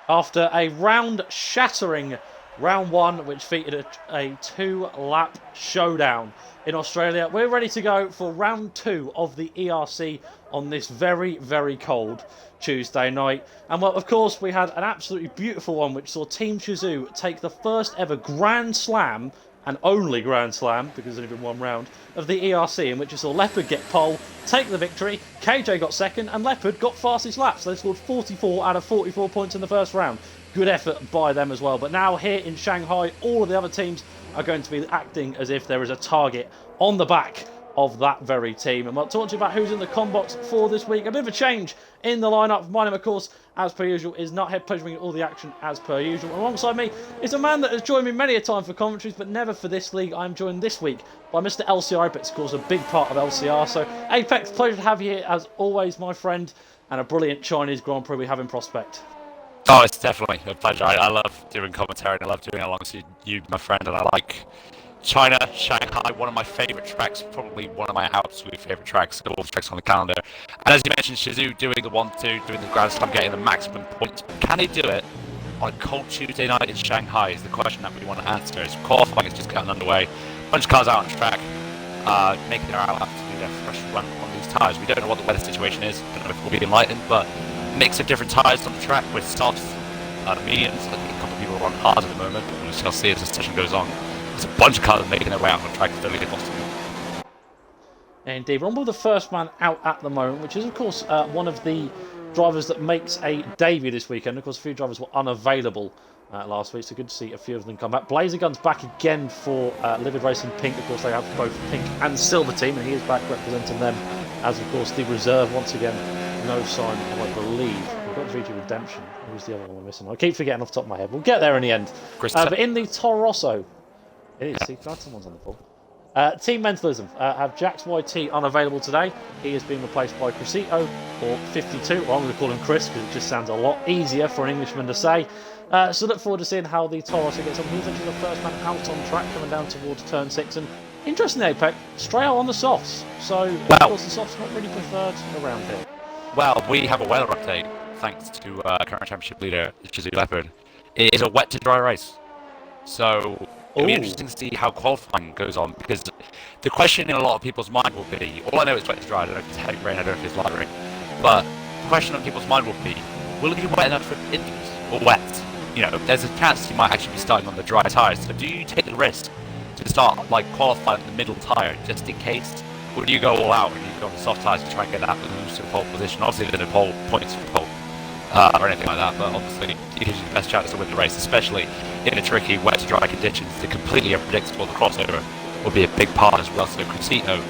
After a round-shattering round one, which featured a two-lap showdown in Australia, we're ready to go for round two of the ERC on this very, very cold Tuesday night. And well, of course, we had an absolutely beautiful one, which saw Team Shizou take the first ever Grand Slam, and only Grand Slam, because there's only been one round, of the ERC, in which you saw Leopard get pole, take the victory, KJ got second, and Leopard got fastest lap. So they scored 44 out of 44 points in the first round. Good effort by them as well. But now here in Shanghai, all of the other teams are going to be acting as if there is a target on the back of that very team. And we'll talk to you about who's in the combox for this week. A bit of a change in the lineup. My name, of course, as per usual, is Nuthead, pleasuring all the action as per usual. And alongside me is a man that has joined me many a time for commentaries, but never for this league. I'm joined this week by Mr. LCR Apex, of course, a big part of LCR. So, Apex, pleasure to have you here as always, my friend, and a brilliant Chinese Grand Prix we have in prospect. Oh, it's definitely a pleasure. I love doing commentary, and I love doing it alongside you, my friend, and I like China, Shanghai, one of my favourite tracks, probably one of my absolute favourite tracks, all the tracks on the calendar. And as you mentioned, Shizou doing the 1-2, doing the Grand Slam, getting the maximum points. Can he do it on a cold Tuesday night in Shanghai is the question that we want to answer. As qualifying is just getting underway, a bunch of cars out on track, making their out to do their fresh run on these tyres. We don't know what the weather situation is, don't know if we'll be enlightened, but mix of different tyres on the track with softs, mediums. I think a couple of people are on hard at the moment, but we shall see as the session goes on. There's a bunch of cars making their way out on the track. It's really possible. Indeed, Rumble the first man out at the moment, which is, of course, one of the drivers that makes a debut this weekend. Of course, a few drivers were unavailable last week, so good to see a few of them come back. Blazer Guns back again for Livid Racing Pink. Of course, they have both Pink and Silver team, and he is back representing them as, of course, the reserve once again. No sign of, I believe, we've got 3G Redemption. Who's the other one we're missing? I keep forgetting off the top of my head. We'll get there in the end. But in the Toro Rosso, it is. See, glad someone's on the ball. Team Mentalism have Jax YT unavailable today. He has been replaced by Crisito, or 52, or I'm going to call him Chris because it just sounds a lot easier for an Englishman to say. So look forward to seeing how the Toro Rosso gets on. He's actually the first man out on track coming down towards turn 6. And interestingly, Apex, straight out on the softs. So, of course, the softs not really preferred around here. Well, we have a weather update thanks to current championship leader Shizou Leopard. It is a wet to dry race. So it'll be interesting to see how qualifying goes on, because the question in a lot of people's mind will be, all I know is wet to dry, I don't know if it's heavy rain, I don't know if it's light rain, but the question on people's mind will be, will it be wet enough for injuries, or wet? You know, there's a chance you might actually be starting on the dry tyres, so do you take the risk to start like qualifying the middle tyre just in case, or do you go all out and you go on the soft tyres to try and get that loose to pole position? Obviously there's no pole points for pole. Or anything like that, but obviously it gives you the best chance to win the race, especially in a tricky wet to dry conditions. The completely unpredictable, the crossover will be a big part as well. So Crisito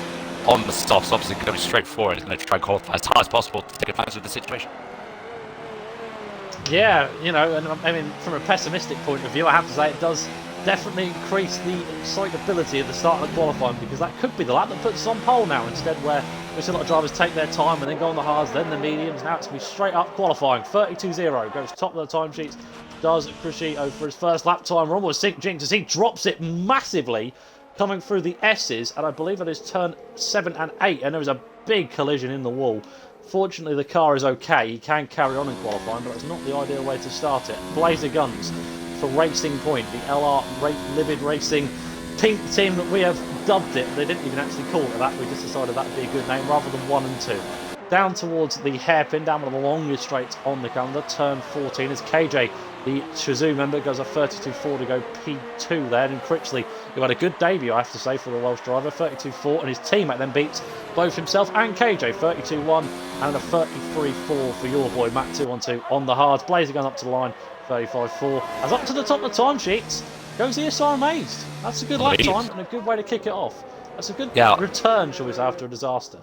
on the softs, obviously going straight forward, is going to try and qualify as hard as possible to take advantage of the situation. Yeah, you know, and I mean, from a pessimistic point of view, I have to say it does definitely increase the excitability at the start of the qualifying, because that could be the lap that puts us on pole now, instead where we see a lot of drivers take their time and then go on the hards, then the mediums. Now it's going to be straight up qualifying. 32.0 goes top of the timesheets, does Crisito for his first lap time. We're almost jinxed as he drops it massively coming through the S's, and I believe it is turn 7 and 8, and there was a big collision in the wall. Fortunately, the car is okay. He can carry on in qualifying, but that's not the ideal way to start it. Blazer Guns for Racing Point, the LR Livid Racing Pink team that we have dubbed it. They didn't even actually call it that. We just decided that would be a good name rather than 1 and 2. Down towards the hairpin, down one of the longest straights on the calendar, turn 14, as KJ, the Shizou member, goes a 32.4 to go P2 there. And Critchley, who had a good debut, I have to say, for the Welsh driver, 32.4, and his teammate then beats both himself and KJ, 32.1 and a 33.4 for your boy Matt 212 on the hards. Blazer going up to the line, 35.4. As up to the top of the timesheets goes the SR Amazed. That's a good lap time and a good way to kick it off. That's a good return, shall we say, after a disaster.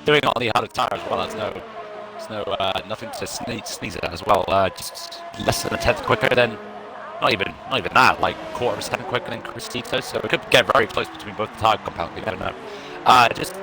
Doing it on the harder tyre as well, there's nothing to sneeze at as well. Just less than a tenth quicker than, not even that, like quarter of a second quicker than Crisito, so it could get very close between both the tyre compounds, you never know. Just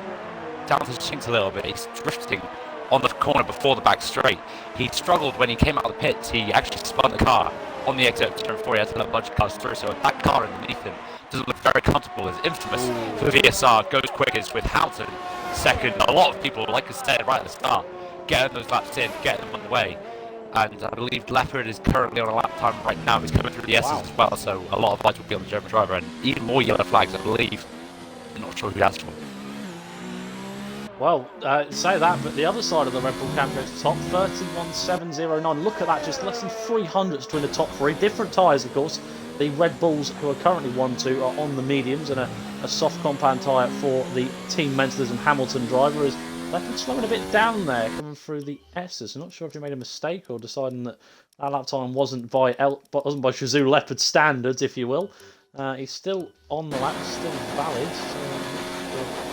down to the chinks a little bit, he's drifting on the corner before the back straight. He struggled when he came out of the pits. He actually spun the car on the exit of turn 4. He had to let a bunch of cars through, so that car underneath him doesn't look very comfortable. It's infamous for VSR. Goes quickest with Houghton second. A lot of people, like I said right at the start, getting those laps in, getting them on the way. and I believe Leopard is currently on a lap time right now. He's coming through the S's as well, so a lot of eyes will be on the German driver, and even more yellow flags, I believe. I'm not sure who that's for. Well, say that, but the other side of the Red Bull camp goes to top, 31.709. Look at that, just less than 300 between the top three. Different tyres, of course. The Red Bulls, who are currently 1-2, are on the mediums, and a soft compound tyre for the Team Mentalism Hamilton driver. Is Leopard slowing a bit down there, coming through the S's. I'm not sure if he made a mistake or deciding that that lap time wasn't by Shazoo Leopard standards, if you will. He's still on the lap, still valid. So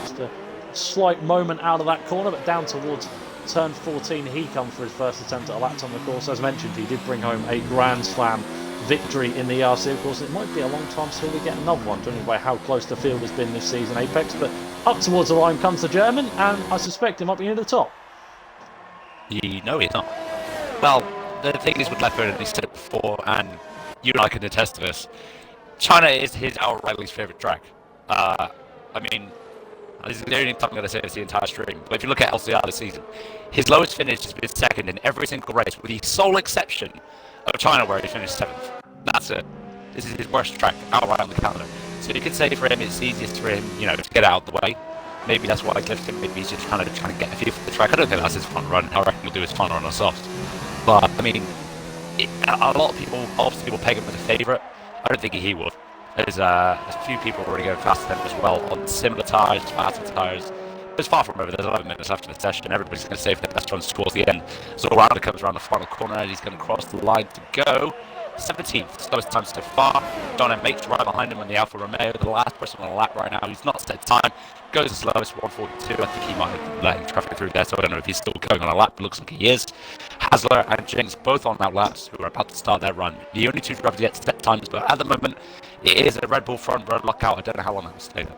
just a slight moment out of that corner, but down towards turn 14 he comes for his first attempt at a lap time. Of course, as mentioned, he did bring home a Grand Slam victory in the ERC. Of course, it might be a long time till we get another one, judging by how close the field has been this season, Apex. But up towards the line comes the German, and I suspect he might be near the top. No, he's not. Well, the thing is with Leopard, and he said it before, and you and I can attest to this, China is his outright least favourite track. I mean, this is the only time I'm going to say this the entire stream, but if you look at LCR this season, his lowest finish has been second in every single race, with the sole exception of China, where he finished 7th. That's it. This is his worst track outright on the calendar. So you could say for him it's easiest for him, to get out of the way. Maybe that's why he's lifting. Maybe he's just trying to get a feel for the track. I don't think that's his fun run. I reckon he'll do his fun run on softs. But I mean, a lot of people obviously will peg him as a favourite. I don't think he would. There's a few people already going faster than him as well on similar tyres, faster tyres. It's far from over. There's 11 minutes left in the session. Everybody's going to save their best runs towards the end. So Rounder comes around the final corner and he's going to cross the line to go 17th, slowest time so far. John M. Mate's right behind him on the Alfa Romeo, the last person on the lap right now. He's not set time. Goes the slowest, 142. I think he might have letting traffic through there, so I don't know if he's still going on a lap, but looks like he is. Hasler and Jinx both on out laps, who are about to start their run. The only two drivers yet to set times, but at the moment, it is a Red Bull front row lockout. I don't know how long that will stay there.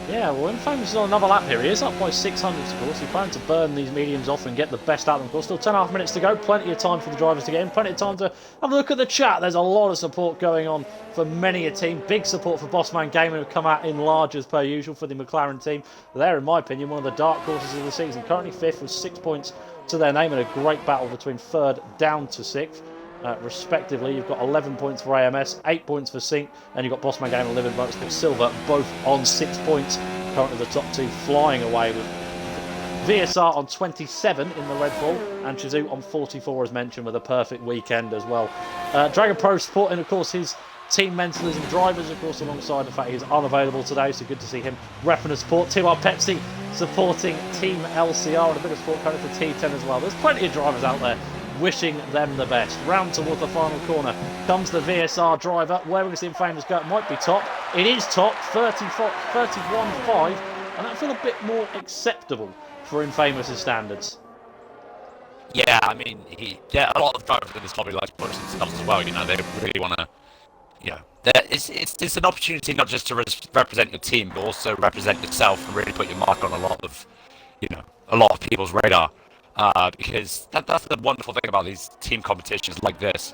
Yeah, well, Infamous is on another lap here. He is up by 600, of course. He's trying to burn these mediums off and get the best out of them. Of course, still 10.5 minutes to go. Plenty of time for the drivers to get in. Plenty of time to have a look at the chat. There's a lot of support going on for many a team. Big support for Bossman Gaming, who have come out in large as per usual for the McLaren team. They're, in my opinion, one of the dark horses of the season. Currently 5th with 6 points to their name, and a great battle between 3rd down to 6th. Respectively, you've got 11 points for AMS, 8 points for Sync, and you've got Bossman Gaming and Living Motorsport Silver, both on 6 points. Currently the top two flying away, with VSR on 27 in the Red Bull, and Shazoo on 44, as mentioned, with a perfect weekend as well. Dragon Pro supporting, of course, his Team Mentalism drivers, of course, alongside the fact he's unavailable today, so good to see him repping the support. TR Pepsi supporting Team LCR, and a bit of support coming for T10 as well. There's plenty of drivers out there wishing them the best. Round towards the final corner comes the VSR driver. Where we're going to see Infamous go, it might be top. It is top, 31.5, and that feels a bit more acceptable for Infamous' standards. Yeah, I mean, a lot of drivers in this lobby like to push themselves as well. They really want to, it's an opportunity not just to represent your team, but also represent yourself and really put your mark on a lot of people's radar. Because that's the wonderful thing about these team competitions like this,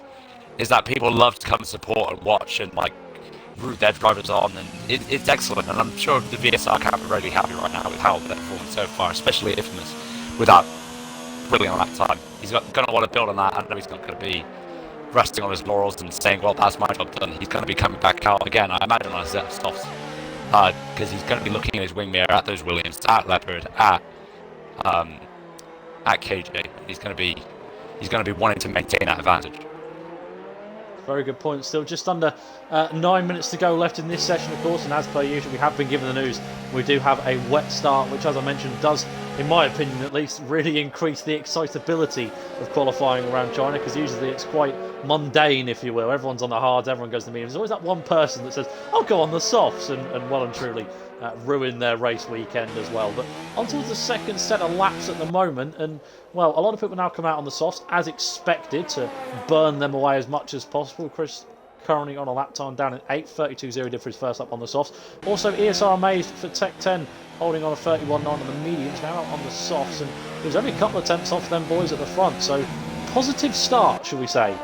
is that people love to come and support and watch and root their drivers on, and it's excellent. And I'm sure the VSR camp are really happy right now with how they're performing so far, especially Infamous with that brilliant lap time. He's going to want to build on that. I know he's not going to be resting on his laurels and saying, well, that's my job done. He's going to be coming back out again, I imagine, on a set of softs, because he's going to be looking in his wing mirror at those Williams, at Leopard, at KJ. He's going to be wanting to maintain that advantage. Very good point. Still just under 9 minutes to go left in this session, of course, and as per usual, we have been given the news. We do have a wet start, which, as I mentioned, does, in my opinion at least, really increase the excitability of qualifying around China, because usually it's quite mundane, if you will. Everyone's on the hards, everyone goes to the mediums. There's always that one person that says, I'll go on the softs, and well and truly ruin their race weekend as well. But on towards the second set of laps at the moment, and well, a lot of people now come out on the softs as expected to burn them away as much as possible. Chris currently on a lap time down at 8:32.0 did for his first lap on the softs. Also ESR amazed for Tech 10 holding on a 31.9 on the mediums, now out on the softs, and there's only a couple of attempts off them boys at the front, so positive start, shall we say,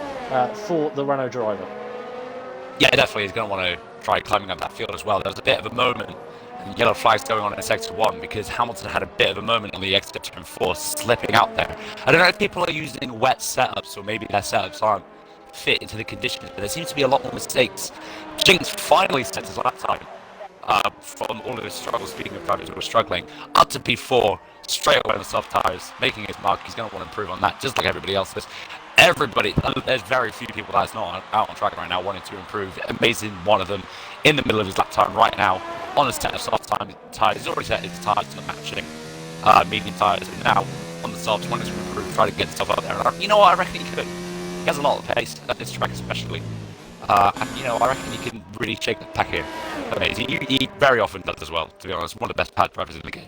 for the Renault driver. Yeah, definitely he's going to want to try climbing up that field as well. There was a bit of a moment And yellow flags going on in sector 1 because Hamilton had a bit of a moment on the exit of turn 4, slipping out there. I don't know if people are using wet setups or maybe their setups aren't fit into the conditions, but there seems to be a lot more mistakes. Jinx finally set his lap time from all of his struggles, speaking of drivers who were struggling, up to P4, straight away on the soft tyres, making his mark. He's going to want to improve on that, just like everybody else is. Everybody, there's very few people that's not out on track right now wanting to improve. Amazing, one of them in the middle of his lap time right now on a set of soft tyres. He's already set his tyres to matching medium tyres, and now on the softs, wanting to improve, try to get stuff up there. And you know what, I reckon he could. He has a lot of pace at this track especially. And you know, I reckon he can really shake the pack here. He very often does as well, to be honest. One of the best pad drivers in the game.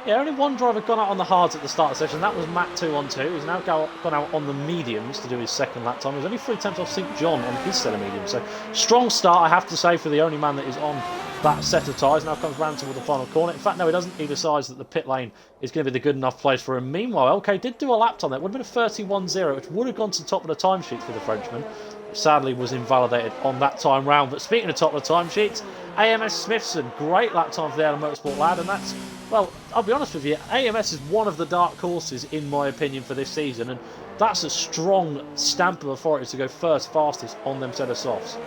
Yeah, only one driver gone out on the hards at the start of the session. That was Matt 2 on 2. He's now gone out on the mediums to do his second lap time. There's only 3 attempts off St. John on his set of mediums. So strong start, I have to say, for the only man that is on that set of tyres. Now comes round toward the final corner. In fact, no, he doesn't. He decides that the pit lane is going to be the good enough place for him. Meanwhile, LK did do a lap time. That would have been a 31.0, which would have gone to the top of the timesheet for the Frenchman. Sadly was invalidated on that time round. But speaking of top of the timesheets, AMS Smithson, great lap time for the Adam Motorsport lad, and that's, well, I'll be honest with you, AMS is one of the dark horses in my opinion for this season, and that's a strong stamp of authority to go first fastest on them set of softs.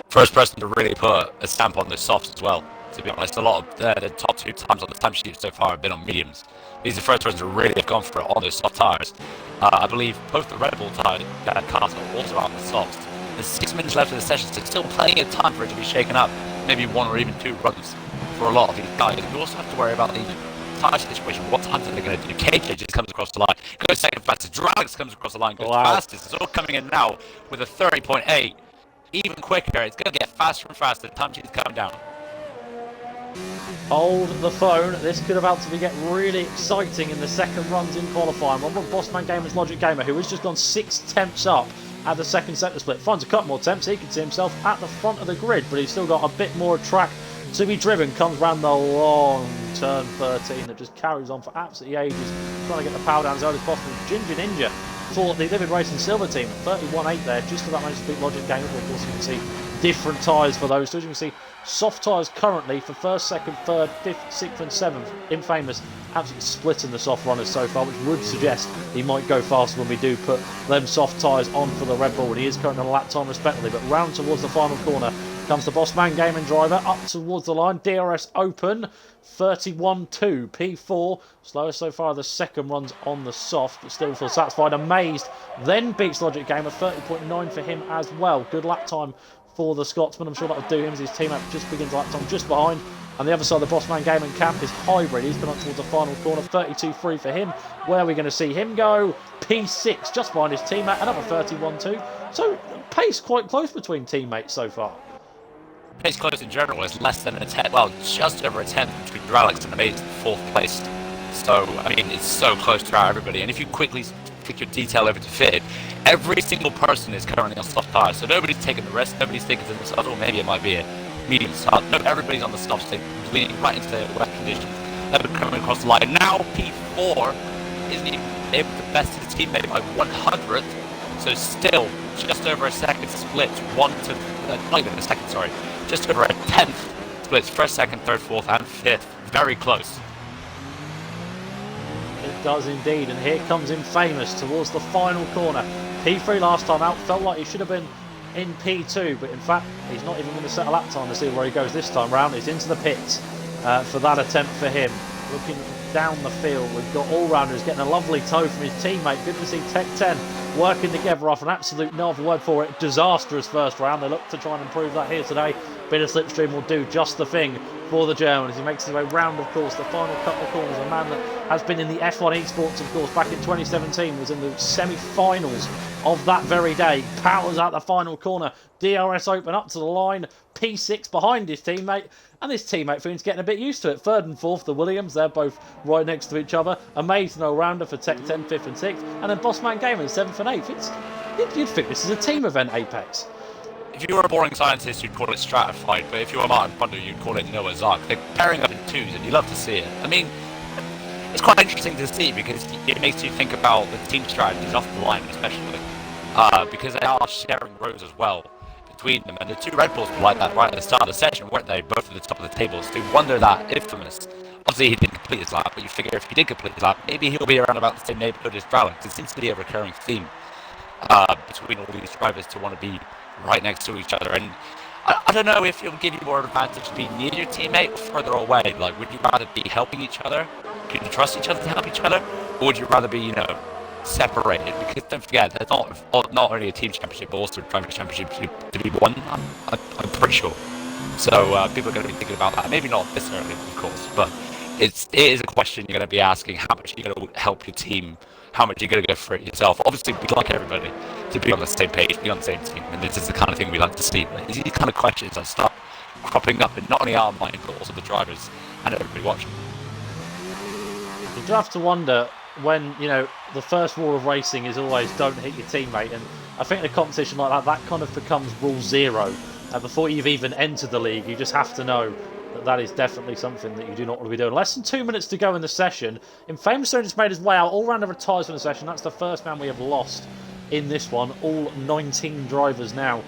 First person to really put a stamp on the softs as well, to be honest. A lot of the top 2 times on the timesheet so far have been on mediums. He's the first person to really have gone for it on those soft tyres. I believe both the Red Bull cars are also on the softs. There's 6 minutes left of the session, so still plenty of time for it to be shaken up. Maybe 1 or even 2 runs for a lot of these guys. You also have to worry about the tyre situation. What times are they going to do? KJ just comes across the line, goes second fastest. Dralex comes across the line, goes fastest. It's all coming in now with a 30.8. Even quicker. It's going to get faster and faster. The time sheet's coming down. Hold the phone. This could about to get really exciting in the second runs in qualifying. One with Bossman Gamer's Logic Gamer, who has just gone 6 temps up at the second sector split. Finds a couple more temps. He can see himself at the front of the grid, but he's still got a bit more track to be driven. Comes round the long turn 13 that just carries on for absolutely ages, trying to get the power down as early as possible. Ginger Ninja for the Livid Racing Silver team, 31.8 there, just about managed to beat Logic Gamer. But of course, you can see different tyres for those two. As you can see, soft tyres currently for first, second, third, fifth, sixth and seventh. Infamous absolutely splitting the soft runners so far, which would suggest he might go faster when we do put them soft tyres on for the Red Bull. And he is currently on a lap time respectively, but round towards the final corner comes the Bossman Gaming driver up towards the line. DRS open, 31.2, P4, slowest so far of the second runs on the soft, but still feel satisfied. Amazed then beats Logic Gamer, 30.9 for him as well. Good lap time for the Scotsman. I'm sure that'll do him as his teammate just begins lap time just behind. On the other side of the Bossman Gaming camp is Hybrid. He's gone up towards the final corner, 32.3 for him. Where are we going to see him go? P6 just behind his teammate, another 31.2. So pace quite close between teammates so far. Pace close in general is less than a 10, well, just over a 10 between Dralex and Amazing 4th place. So, I mean, it's so close throughout everybody. And if you quickly click your detail over to fit, every single person is currently on soft tyres. So nobody's taking the risk, nobody's thinking to themselves, oh, maybe it might be a medium start. No, everybody's on the soft stick, leaning right into the wet conditions. They're coming across the line. Now P4 isn't even able to best his teammate by 100th. So still, just over a second split, not even a second, sorry. Just over a 10th splits, first, second, third, fourth, and fifth. Very close. It does indeed, and here comes Infamous towards the final corner. P3 last time out, felt like he should have been in P2, but in fact, he's not even going to set a lap time to see where he goes this time round. He's into the pits for that attempt for him. Looking down the field, we've got all-rounders getting a lovely tow from his teammate. Good to see Tech 10 working together off an absolute, no other word for it, disastrous first round. They look to try and improve that here today. Bit of slipstream will do just the thing for the German as he makes his way round, of course, the final couple of corners. A man that has been in the F1 Esports, of course, back in 2017, was in the semi-finals of that very day. Powers out the final corner, DRS open up to the line, P6 behind his teammate, and this teammate feels getting a bit used to it. Third and fourth, the Williams, they're both right next to each other. Amazing all-rounder for Tech 10, 5th and 6th, and then Bossman Gaming, 7th and 8th. You'd think this is a team event, Apex. If you were a boring scientist, you'd call it stratified, but if you were Martin Brundle, you'd call it Noah's Ark. They're pairing up in twos, and you love to see it. I mean, it's quite interesting to see because it makes you think about the team strategies off the line, especially because they are sharing rows as well between them. And the two Red Bulls were like that right at the start of the session, weren't they? Both at the top of the table. So you wonder that infamous. Obviously, he didn't complete his lap, but you figure if he did complete his lap, maybe he'll be around about the same neighborhood as Drowling. It seems to be a recurring theme between all these drivers to want to be right next to each other. And I don't know if it'll give you more advantage to be near your teammate or further away. Like, would you rather be helping each other? Could you trust each other to help each other? Or would you rather be, separated? Because don't forget, there's not only a team championship, but also a driver championship to be won, I'm pretty sure. So people are going to be thinking about that. Maybe not this early, of course, but it is a question you're going to be asking. How much are you going to help your team? How much are you going to go for it yourself? Obviously, we'd like everybody to be on the same page, be on the same team, and this is the kind of thing we like to see. These kind of questions that start cropping up in not only our mind, but also the drivers and everybody watching. You do have to wonder when, the first rule of racing is always don't hit your teammate, and I think in a competition like that kind of becomes rule zero. Before you've even entered the league, you just have to know that is definitely something that you do not want to be doing. Less than 2 minutes to go in the session. Infamous just made his way out. All-rounder retires from the session. That's the first man we have lost in this one. All 19 drivers now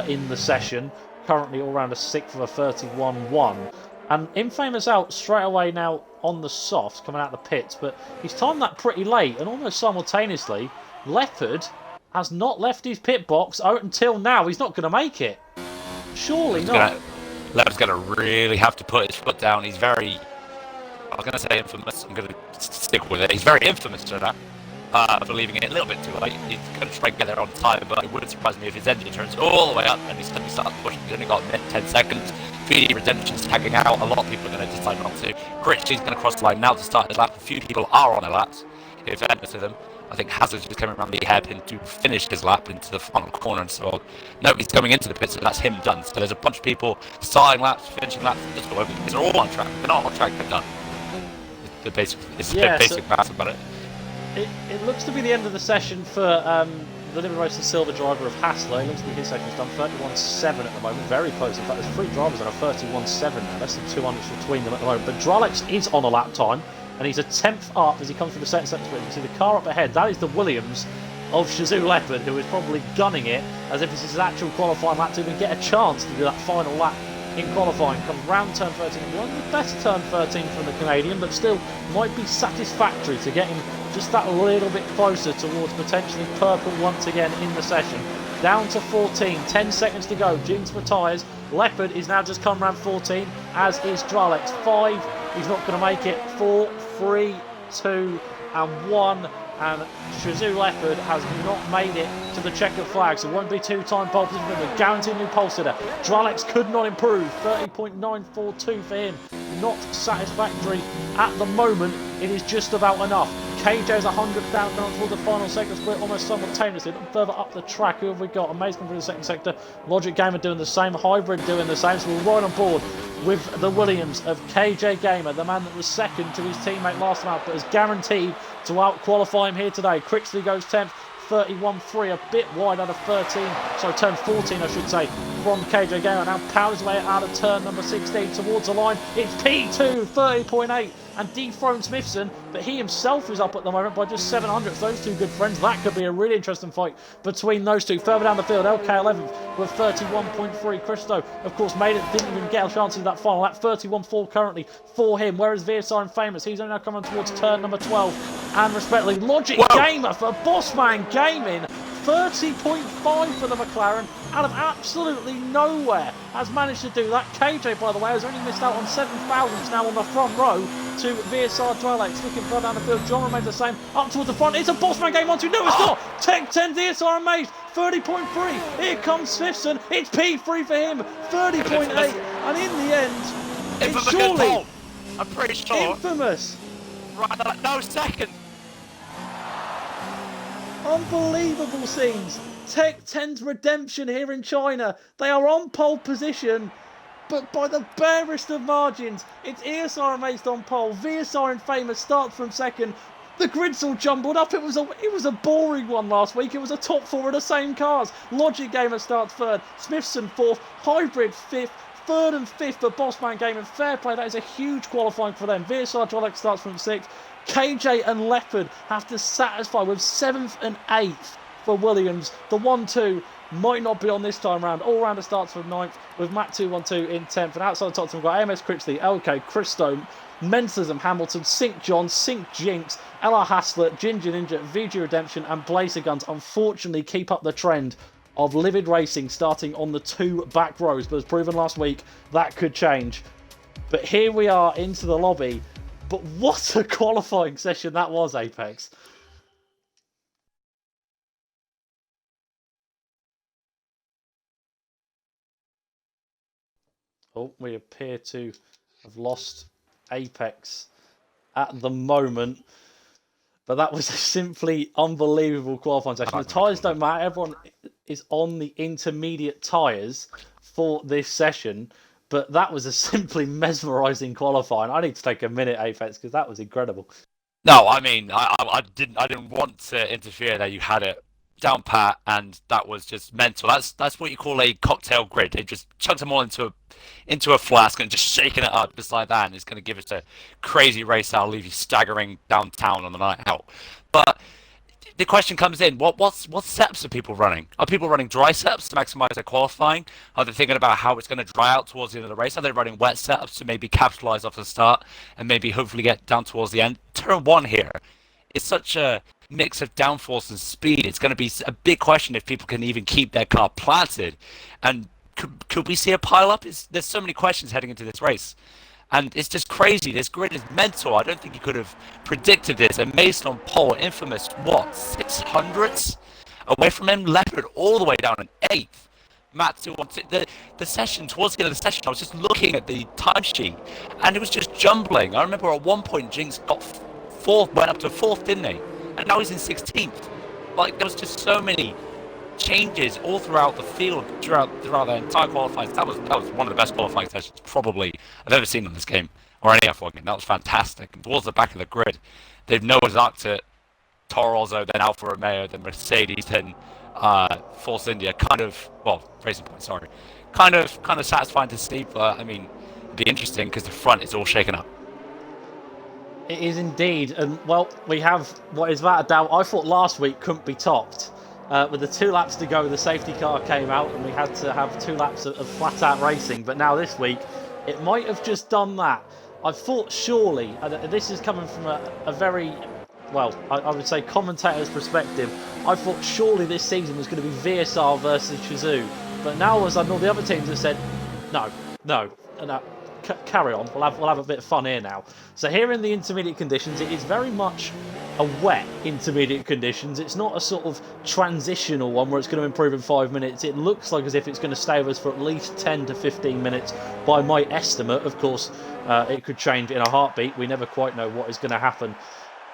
in the session. Currently all-rounder 6th of a 31-1. And Infamous out straight away now on the softs, coming out of the pits. But he's timed that pretty late, and almost simultaneously, Leopard has not left his pit box until now. He's not going to make it. Surely not. Leopard's going to really have to put his foot down. He's very, I was going to say infamous, I'm going to stick with it. He's very infamous for that, for leaving it a little bit too late. He's going to try and get there on time, but it wouldn't surprise me if his engine turns all the way up and he suddenly starts pushing. He's only got 10 seconds. 3D Redemption's tagging out. A lot of people are going to decide not to. Christie's going to cross the line now to start his lap. A few people are on their laps, in fairness to them. I think Hazard's just coming around the hairpin to finish his lap into the final corner, and so nobody's coming into the pit, so that's him done. So there's a bunch of people starting laps, finishing laps, and just go over. These are all on track. They're not on track, they're done. The basic math about it. It looks to be the end of the session for the Liberty Racing Silver driver of Hassler. It looks like his session's done 31.7 at the moment, very close. In fact, there's 3 drivers on a 31.7 now, less than 200 between them at the moment. But Dralex is on a lap time, and he's a 10th up as he comes through the second sector. You can see the car up ahead. That is the Williams of Shazoo Leopard, who is probably gunning it as if this is his actual qualifying lap to even get a chance to do that final lap in qualifying. Comes round turn 13, one of the best turn 13 from the Canadian, but still might be satisfactory to get him just that little bit closer towards potentially purple once again in the session. Down to 14, 10 seconds to go. Jinx retires. Leopard is now just come round 14, as is Dralex. 5, he's not going to make it. 4, 3, 2, and 1. And Shazoo Leopard has not made it to the checkered flag, so it won't be 2-time pole position, but a guaranteed new pole sitter. Dralex could not improve. 30.942 for him. Not satisfactory at the moment. It is just about enough. KJ's 100th down toward the final sector split almost simultaneously. Further up the track, who have we got? Amazing for the second sector. Logic Gamer doing the same. Hybrid doing the same. So we're right on board with the Williams of KJ Gamer, the man that was second to his teammate last time out, but is guaranteed to out-qualify him here today. Crixley goes 10th. 31.3, a bit wide out of 13, sorry, turn 14 I should say, from KJ Gamer. Now powers his way out of turn number 16 towards the line. It's P2, 30.8, and dethroned Smithson, but he himself is up at the moment by just 700. Those two good friends. That could be a really interesting fight between those two. Further down the field, LK11 with 31.3. Christo, of course, made it, didn't even get a chance to that final lap. 31.4 currently for him, whereas VSR and Famous, he's only now coming towards turn number 12. And respectively, Logic Gamer for Bossman Gaming, 30.5 for the McLaren, out of absolutely nowhere has managed to do that. KJ, by the way, has only missed out on 7,000 now on the front row to VSR Dralex. Looking further down the field, John remains the same, up towards the front. It's a Bossman Game 1-2. No, it's not. Tech 10, VSR and Maze, 30.3. Here comes Smithson. It's P3 for him, 30.8. And in the end, it's surely, I'm pretty sure, infamous. Right, no, second. Unbelievable scenes. Tech 10's redemption here in China. They are on pole position, but by the barest of margins. It's ESR amazed on pole. VSR and Famous starts from second. The grid's all jumbled up. It was a boring one last week. It was a top 4 of the same cars. Logic Gamer starts third. Smithson fourth. Hybrid fifth. Third and fifth for Bossman Gaming. Fair play. That is a huge qualifying for them. VSR Dralex starts from sixth. KJ and Leopard have to satisfy with 7th and 8th for Williams. The 1-2 might not be on this time round. All-rounder starts from 9th with Matt 212 in 10th. And outside the top 10, we've got AMS Critchley, LK, Christo, Mentalism, Hamilton, Sink John, Sink Jinx, LR Hassler, Ginger Ninja, VG Redemption, and Blazer Guns unfortunately keep up the trend of Livid Racing starting on the 2 back rows. But as proven last week, that could change. But here we are into the lobby. But what a qualifying session that was, Apex. Oh, we appear to have lost Apex at the moment. But that was a simply unbelievable qualifying session. The tyres don't matter. Everyone is on the intermediate tyres for this session. But that was a simply mesmerising qualifying. I need to take a minute, Apex, because that was incredible. No, I mean, I didn't want to interfere there. You had it down pat, and that was just mental. That's what you call a cocktail grid. They just chucked them all into a flask and just shaking it up just like that, and it's going to give us a crazy race that'll leave you staggering downtown on the night out. But the question comes in: what setups are people running? Are people running dry setups to maximize their qualifying? Are they thinking about how it's going to dry out towards the end of the race? Are they running wet setups to maybe capitalize off the start and maybe hopefully get down towards the end? Turn 1 here is such a mix of downforce and speed. It's going to be a big question if people can even keep their car planted. And could we see a pile up? There's so many questions heading into this race. And it's just crazy. This grid is mental. I don't think you could have predicted this. And Mason on pole, infamous, what, 600s? Away from him, Leopard all the way down in 8th. Matt 212. The session, towards the end of the session, I was just looking at the timesheet, and it was just jumbling. I remember at one point, Jinx got 4th, went up to 4th, didn't he? And now he's in 16th. Like, there was just so many changes all throughout the field throughout the entire qualifying. That was one of the best qualifying sessions probably I've ever seen in this game or any F1 game. That was fantastic. And towards the back of the grid, they've Noah's Ark to Toro Rosso, then Alfa Romeo, then Mercedes, then Force India. Racing Point. Sorry, kind of satisfying to see. But I mean, it'd be interesting because the front is all shaken up. It is indeed, and well, we have what is without a doubt. I thought last week couldn't be topped. With the 2 laps to go, the safety car came out and we had to have 2 laps of flat-out racing. But now this week, it might have just done that. I thought surely, and this is coming from a very, well, I would say commentator's perspective, I thought surely this season was going to be VSR versus Shizou. But now as I know the other teams have said, no, carry on, we'll have a bit of fun here now. So here in the intermediate conditions, it is very much a wet intermediate conditions. It's not a sort of transitional one where it's going to improve in 5 minutes. It looks like as if it's going to stay with us for at least 10 to 15 minutes by my estimate. Of course, it could change in a heartbeat. We never quite know what is going to happen.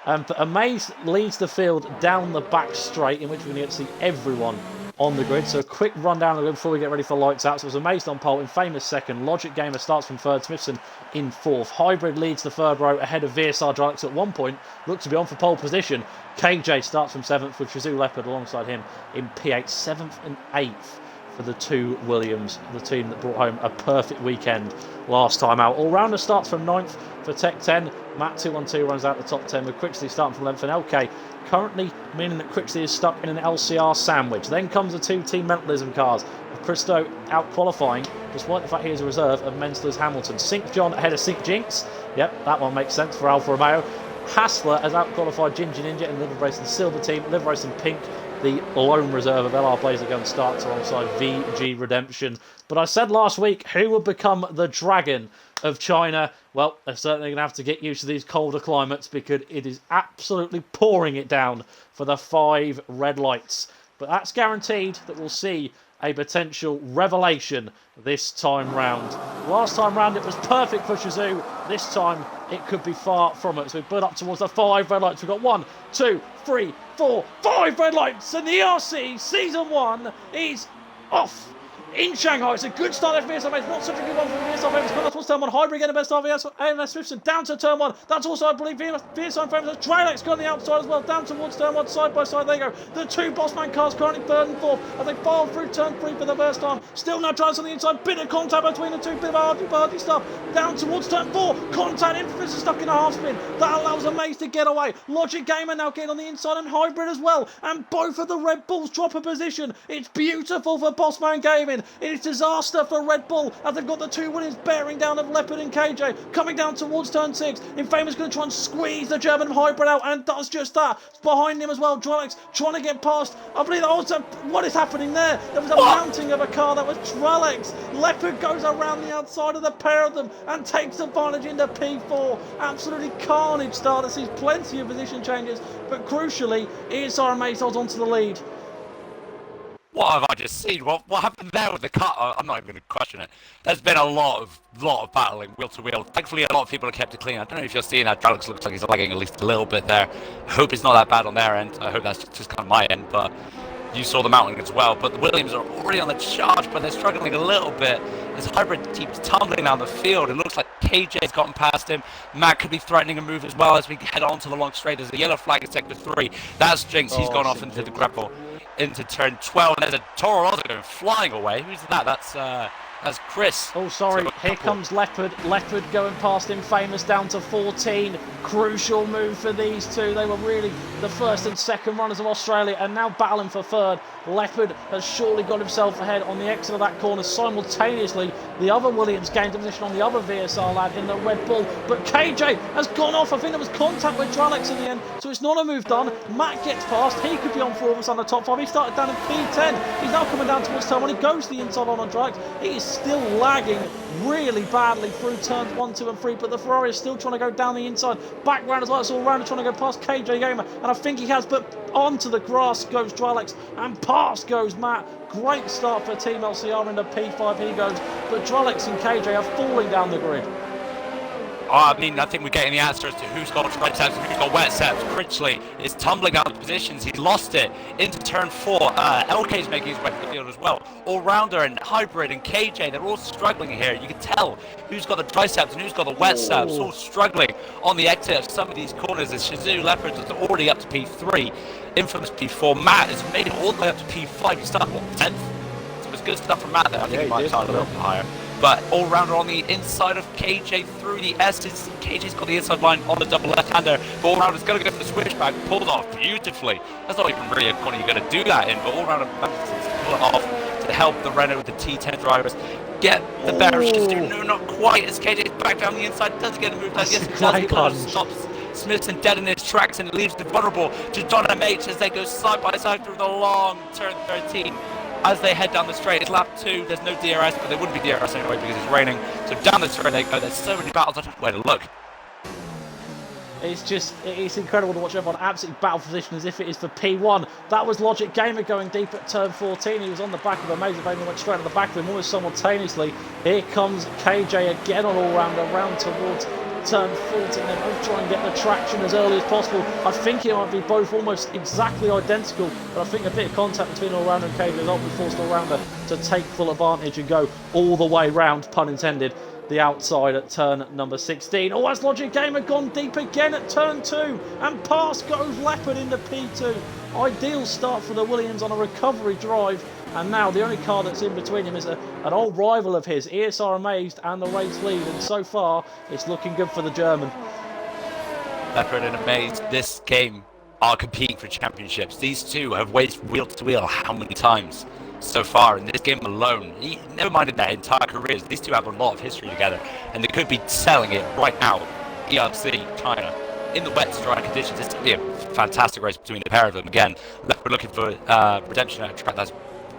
But Amaze leads the field down the back straight, in which we're going to get to see everyone on the grid. So a quick rundown of the grid before we get ready for lights out. So it was Amazed on pole, Infamous second, Logic Gamer starts from third, Smithson in fourth. Hybrid leads the third row ahead of VSR Drylix at one point, looks to be on for pole position. KJ starts from seventh with Shazoo Leopard alongside him in P8, seventh and eighth for the 2 Williams, the team that brought home a perfect weekend last time out. All-rounder starts from 9th for Tech 10. Matt 212 runs out the top 10 with Critchley starting from 11th and LK currently meaning that Critchley is stuck in an LCR sandwich. Then comes the 2 Team Mentalism cars with Christo out qualifying despite the fact he is a reserve of Menslers Hamilton. Sink John ahead of Sink Jinx. Yep, that one makes sense for Alfa Romeo. Hassler has out qualified Ginger Ninja and Liver Racing Silver Team. Liver Racing Pink, the lone reserve of LR Blazer Gun, starts alongside VG Redemption. But I said last week, who would become the Dragon of China? Well, they're certainly going to have to get used to these colder climates because it is absolutely pouring it down for the 5 red lights. But that's guaranteed that we'll see a potential revelation this time round. Last time round it was perfect for Shazoo. This time it could be far from it. So we build up towards the 5 red lights. We've got 1, 2, 3, 4, 5 red lights, and the ERC Season 1 is off. in Shanghai. It's a good start for VSR Mates, not such a good one for VSR Famous. But that's what's turn 1. Hybrid again, the best of AMS Smithson down to turn 1. That's also, I believe, VSR Famous. Trilex got on the outside as well, down towards turn 1, side by side. There you go. The two Bossman cars currently 3rd and 4th as they file through turn 3 for the first time. Still no drives on the inside. Bit of contact between the two. Bit of arty stuff. Down towards turn 4. Contact. Infamous is stuck in a half spin. That allows Amaze to get away. Logic Gamer now getting on the inside and Hybrid as well. And both of the Red Bulls drop a position. It's beautiful for Bossman Gaming. It is disaster for Red Bull as they've got the two winners bearing down of Leopard and KJ. Coming down towards turn 6. Infamous going to try and squeeze the German Hybrid out and does just that. It's behind him as well. Dralex trying to get past. I believe also what is happening there? There was a mounting of a car that was Dralex. Leopard goes around the outside of the pair of them and takes advantage into P4. Absolutely carnage start. Sees plenty of position changes, but crucially, ESR and Maze holds on to the lead. What have I just seen? What happened there with the car? I'm not even going to question it. There's been a lot of battling wheel to wheel. Thankfully, a lot of people have kept it clean. I don't know if you're seeing that. Dralex looks like he's lagging at least a little bit there. I hope it's not that bad on their end. I hope that's just kind of my end, but you saw the mounting as well. But the Williams are already on the charge, but they're struggling a little bit. This Hybrid keeps tumbling down the field. It looks like KJ's gotten past him. Matt could be threatening a move as well as we head on to the long straight. There's a yellow flag in sector 3. That's Jinx. He's gone off into the grapple. Into turn 12, and there's a Toro Rosso going flying away. Who's that? That's Chris. Oh, sorry. Here comes Leopard. Leopard going past Infamous down to 14. Crucial move for these two. They were really the first and second runners of Australia and now battling for third. Leopard has surely got himself ahead on the exit of that corner. Simultaneously, the other Williams gained a position on the other VSR lad in the Red Bull. But KJ has gone off. I think there was contact with Dralex in the end, so it's not a move done. Matt gets past. He could be on 4 of us on the top 5. He started down in P10. He's now coming down towards turn 1. He goes to the inside on Dralex. He is still lagging really badly through turns 1, 2 and 3, but the Ferrari is still trying to go down the inside. Background as well, it's all round trying to go past KJ Gamer, and I think he has, but onto the grass goes Dralex, and past goes Matt. Great start for Team LCR into P5 he goes, but Dralex and KJ are falling down the grid. I mean, I think we're getting the answer as to who's got dry steps and who's got wet steps. Critchley is tumbling out of positions. He's lost it into turn 4. LK's making his way to the field as well. All-rounder and Hybrid and KJ, they're all struggling here. You can tell who's got the dry steps and who's got the wet steps. All struggling on the exit of some of these corners. As Shazoo Leopard is already up to P3. Infamous P4. Matt has made it all the way up to P5. He started, 10th? So it was good stuff from Matt there. I think he might have started a little bit higher. But all-rounder on the inside of KJ through the S's. KJ's got the inside line on the double left-hander. But all-rounder's going to go for the switchback. Pulled off beautifully. That's not even really a corner you're going to do that in. But all-rounder manages to pull it off to help the Renault with the T10 drivers get the bearish. No, not quite. As KJ's back down the inside. Doesn't get a move down. Yes, it does. Stops Smithson dead in his tracks and leaves the vulnerable to John MH as they go side by side through the long turn 13. As they head down the straight, it's lap 2, there's no DRS, but there wouldn't be DRS anyway because it's raining. So down the straight they go, there's so many battles, I don't know where to look. It's incredible to watch everyone absolutely battle position as if it is for P1. That was Logic Gamer going deep at turn 14. He was on the back of Amazing Baby and went straight to the back of him almost simultaneously. Here comes KJ again on all-rounder, round towards turn 14. They're both trying to get the traction as early as possible. I think it might be both almost exactly identical, but I think a bit of contact between all-rounder and KJ has ultimately forced all-rounder to take full advantage and go all the way round, pun intended, the outside at turn number 16. Oh, has Logic Gamer gone deep again at turn 2, and past goes Leopard into P2. Ideal start for the Williams on a recovery drive, and now the only car that's in between him is an old rival of his, ESR Amazed, and the race lead, and so far it's looking good for the German. Leopard and Amazed, this game are competing for championships. These two have raced wheel to wheel how many times so far in this game alone? Never mind in their entire careers, these two have a lot of history together, and they could be selling it right now. ERC, China, in the wet to dry conditions. It's going to be a fantastic race between the pair of them. Again, Leopard looking for redemption at a track that's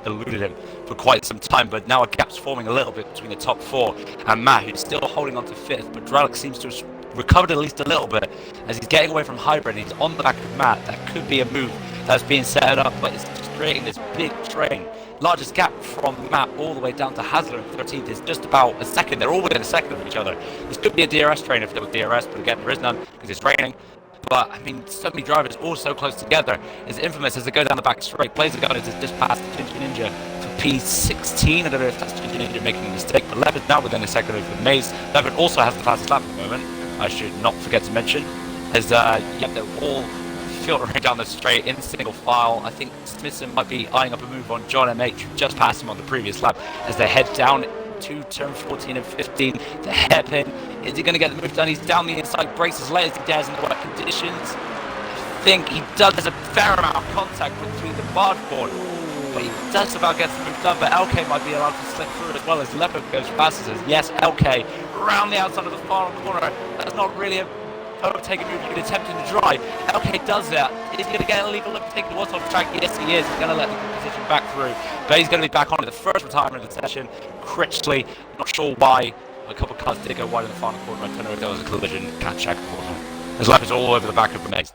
eluded him for quite some time, but now a gap's forming a little bit between the top 4 and Matt, who's still holding on to 5th, but Dralex seems to have recovered at least a little bit as he's getting away from Hybrid and he's on the back of Matt. That could be a move that's being set up, but it's just creating this big train. Largest gap from Matt all the way down to Hasler in 13th is just about a second. They're all within a second of each other. This could be a DRS train if there was DRS, but again, there is none because it's raining. But, I mean, so many drivers all so close together. It's Infamous as they go down the back straight. Plays the gun as it's just past Ninja for P16. I don't know if that's just making a mistake, but Leopard's now within a second of Maze. Leopard also has the fastest lap at the moment, I should not forget to mention, as they're all filtering down the straight in single file. I think Smithson might be eyeing up a move on John MH, who just passed him on the previous lap, as they head down to turn 14 and 15. The hairpin, is he going to get the move done? He's down the inside, brakes as late as he dares in the wet conditions. I think he does, there's a fair amount of contact between the bargeboard, but he just about gets the move done, but LK might be allowed to slip through as well as Leopard goes fast as yes, LK around the outside of the final corner. That's not really a overtaking move you could attempt to try. LK does that. Is he going to get a legal overtaking the off track? Yes, he is. He's going to let the position back through, but he's going to be back on it. The first retirement of the session. Critchley, not sure why. A couple of cars did go wide in the final corner. I don't know if there was a collision. Can't check for him. His lap is all over the back of the Maze.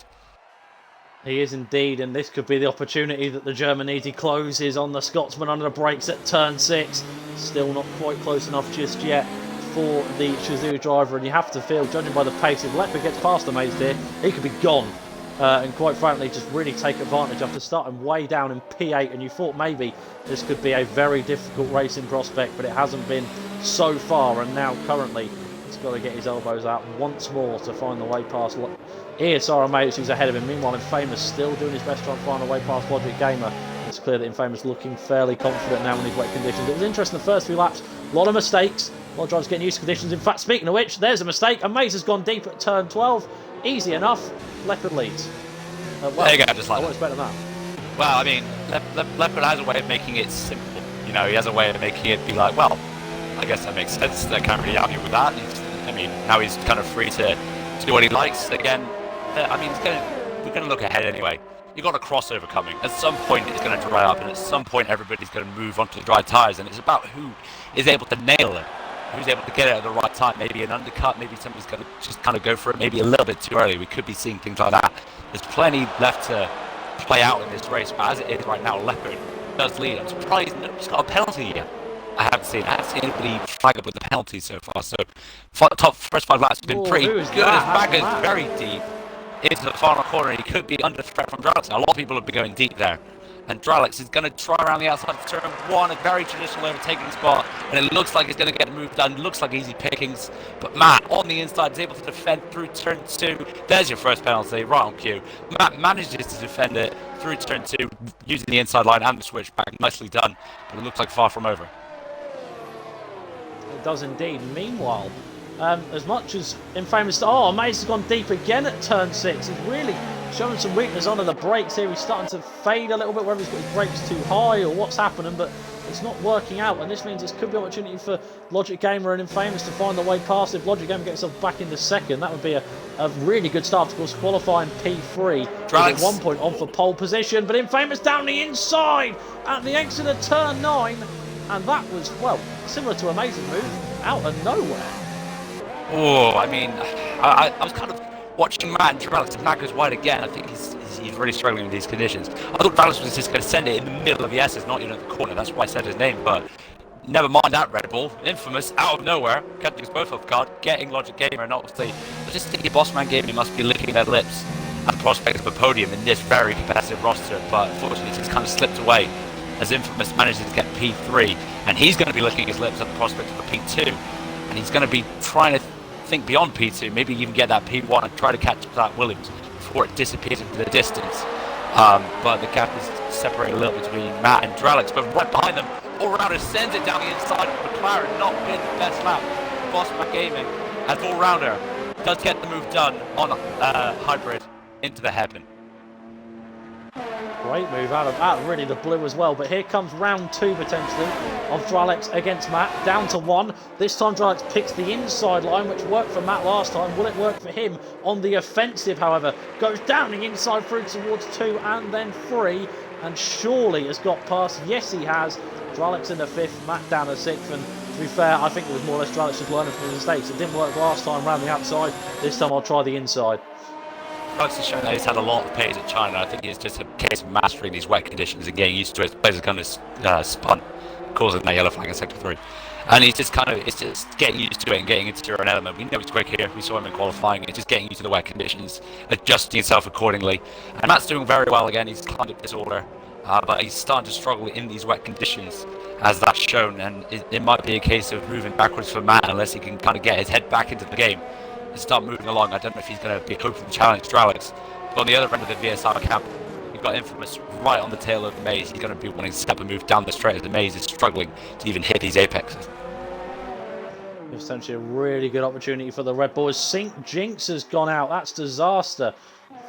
He is indeed, and this could be the opportunity that the German needs. He closes on the Scotsman under the brakes at turn 6. Still not quite close enough just yet for the Shizou driver, and you have to feel, judging by the pace, if Leopard gets past the Maze here, he could be gone. And quite frankly, just really take advantage after starting way down in P8, and you thought maybe this could be a very difficult racing prospect, but it hasn't been so far, and now currently he's got to get his elbows out once more to find the way past ESR Mates, who's ahead of him. Meanwhile, Infamous still doing his best trying to find a way past Logic Gamer. It's clear that Infamous looking fairly confident now in these wet conditions. It was interesting the first few laps, a lot of mistakes, a lot of drivers getting used to conditions. In fact, speaking of which, there's a mistake. Maze has gone deep at turn 12. Easy enough. Leopard leads. Well, there you go, just like that. Better than that. Well, I mean, Leopard has a way of making it simple. You know, he has a way of making it be like, well, I guess that makes sense. I can't really argue with that. I mean, now he's kind of free to do what he likes. Again, I mean, we're going to look ahead anyway. You've got a crossover coming. At some point, it's going to dry up, and at some point, everybody's going to move onto the dry tyres, and it's about who is able to nail it, who's able to get it at the right time. Maybe an undercut, maybe somebody's going to just kind of go for it, maybe a little bit too early. We could be seeing things like that. There's plenty left to play out in this race, but as it is right now, Leopard does lead. I'm surprised he's got a penalty yet. I haven't seen anybody flag up with the penalty so far. So, top first 5 laps have been pretty good. His bag is very deep into the final corner. He could be under threat from Dralix. A lot of people have been going deep there. And Dralix is going to try around the outside of turn 1, a very traditional overtaking spot. And it looks like he's going to get the move done. Looks like easy pickings. But Matt, on the inside, is able to defend through turn 2. There's your first penalty, right on cue. Matt manages to defend it through turn 2, using the inside line and the switchback. Nicely done. But it looks like far from over. It does indeed. Meanwhile, as much as Infamous... Oh, Maze has gone deep again at turn 6. He's really showing some weakness under the brakes here. He's starting to fade a little bit, whether he's got his brakes too high or what's happening, but it's not working out, and this means this could be an opportunity for Logic Gamer and Infamous to find the way past. If Logic Gamer gets himself back into second, that would be a really good start, of course, qualifying P3. At 1 point on for pole position, but Infamous down the inside at the exit of turn 9, and that was, well, similar to Amazing move, out of nowhere. Oh, I mean, I was kind of watching Matt and Dralix, and Matt goes wide again. I think he's really struggling with these conditions. I thought Dralix was just going to send it in the middle of the S's, not even at the corner. That's why I said his name, but never mind that Red Bull. Infamous, out of nowhere, kept us both off guard, getting Logic Gamer, and obviously, I just think the Bossman Gaming must be licking their lips at the prospect of a podium in this very competitive roster, but unfortunately, it's just kind of slipped away as Infamous manages to get P3, and he's going to be licking his lips at the prospect of a P2, and he's going to be trying to think beyond P2, maybe even get that P1 and try to catch up that Williams before it disappears into the distance. But the gap is separated a little between Matt and Dralix, but right behind them, all-rounder sends it down the inside of McLaren, not been the best lap. Bossman Gaming, as all-rounder, does get the move done on hybrid into the hairpin. Great move out of really the blue as well, but here comes round 2 potentially of Dralix against Matt, down to 1. This time Dralix picks the inside line, which worked for Matt last time. Will it work for him on the offensive, however? Goes down the inside through towards 2 and then 3, and surely has got past. Yes, he has. Dralix in the 5th, Matt down to 6th, and to be fair, I think it was more or less Dralix just learning from his mistakes. It didn't work last time round the outside. This time I'll try the inside. Dralix has shown that he's had a lot of pace at China. I think it's just a case of mastering these wet conditions and getting used to it. His players are kind of spun, causing that yellow flag in sector 3. And he's just it's just getting used to it and getting into your own element. We know he's quick here. We saw him in qualifying. It's just getting used to the wet conditions, adjusting himself accordingly. And Matt's doing very well again. He's climbed up this order. but he's starting to struggle in these wet conditions, as that's shown, and it might be a case of moving backwards for Matt unless he can kind of get his head back into the game and start moving along. I don't know if he's going to be hoping to challenge Dralix, but on the other end of the VSR camp, you've got Infamous right on the tail of Maze. He's going to be wanting to step and move down the straight as the Maze is struggling to even hit these apexes. Essentially a really good opportunity for the Red Bulls. Sync Jinx has gone out. That's disaster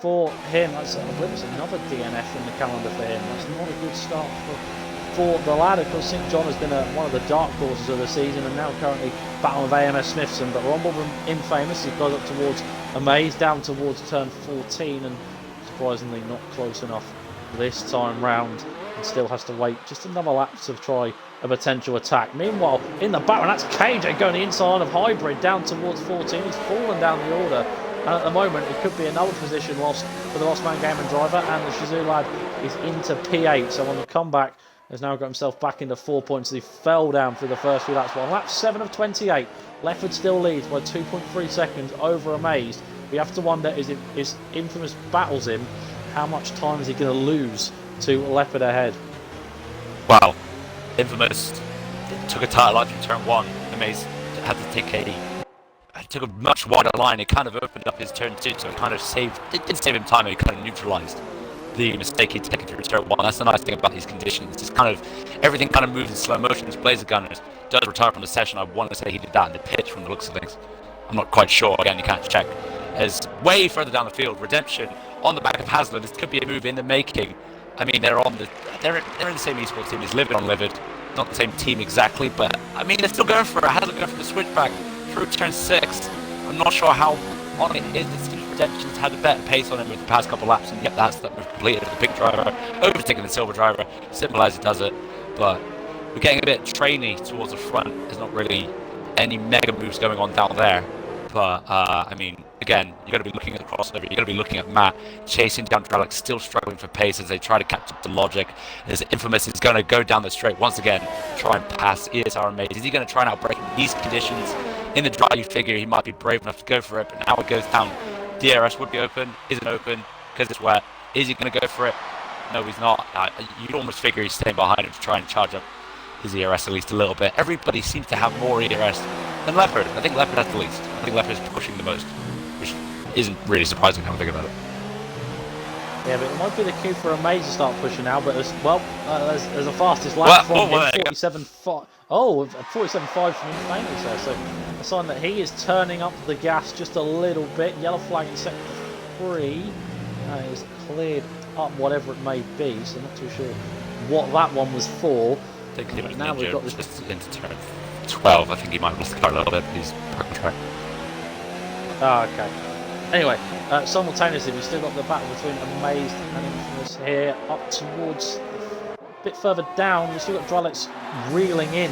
for him. I believe it's another DNF in the calendar for him. That's not a good start for the lad. Of course, St. John has been one of the dark horses of the season and now currently battling with AMS Smithson. But Rumble from Infamous, he goes up towards Amaze, down towards turn 14, and surprisingly not close enough this time round, and still has to wait just another lap to try a potential attack. Meanwhile, in the background, that's KJ going the inside of Hybrid down towards 14. He's fallen down the order, and at the moment it could be another position lost for the Lost Man Gamer driver, and the Shizou lad is into P8. So on the comeback, has now got himself back into 4 points. He fell down through the first few laps. Well, lap 7 of 28. Lefford still leads by 2.3 seconds over Amazed. We have to wonder, is Infamous battles him, how much time is he going to lose to Leopard ahead? Well, Infamous took a tight line from turn 1. Amaze had to take took a much wider line. It kind of opened up his turn 2, so it did save him time, and it kind of neutralised the mistake he'd taken through turn 1. That's the nice thing about these conditions. It's kind of, everything kind of moves in slow motion. As Blazer Gunners does retire from the session, I want to say he did that in the pitch from the looks of things. I'm not quite sure, again, you can't check. As way further down the field, Redemption on the back of Hasler. This could be a move in the making. I mean, they're in the same esports team as Livid on Livid. Not the same team exactly, but I mean, they're still going for it. Hasler going for the switchback through turn 6. I'm not sure how on it is. It seems Redemption's had a better pace on him with the past couple laps, and yet that's that move completed with the pink driver, overtaking the silver driver. Simple as he does it, but we're getting a bit trainy towards the front. There's not really any mega moves going on down there. But, I mean, again, you've got to be looking at the crossover, you've got to be looking at Matt chasing down Dralix, still struggling for pace as they try to catch up to Logic. As Infamous is going to go down the straight once again, try and pass ESR and Maze. Is he going to try and outbreak in these conditions? In the dry, you figure he might be brave enough to go for it, but now it goes down. DRS would be open, isn't open because it's wet. Is he going to go for it? No, he's not. You'd almost figure he's staying behind him to try and charge up his ERS at least a little bit. Everybody seems to have more ERS than Leopard. I think Leopard has the least. I think Leopard is pushing the most, which isn't really surprising when I think about it. Yeah, but it might be the cue for Amaze to start pushing now, but as well, there's the fastest lap from him, 47.5. Oh, 47.5 from Infamous there, so a sign that he is turning up the gas just a little bit. Yellow flag in sector 3 is cleared up, whatever it may be, so I'm not too sure what that one was for. I think he was now we've got this just into turn 12. I think he might have lost the car a little bit, but he's back on track. Ah, okay. Anyway, simultaneously, we've still got the battle between Amazed and Infamous here, up towards a bit further down. We've still got Dralix reeling in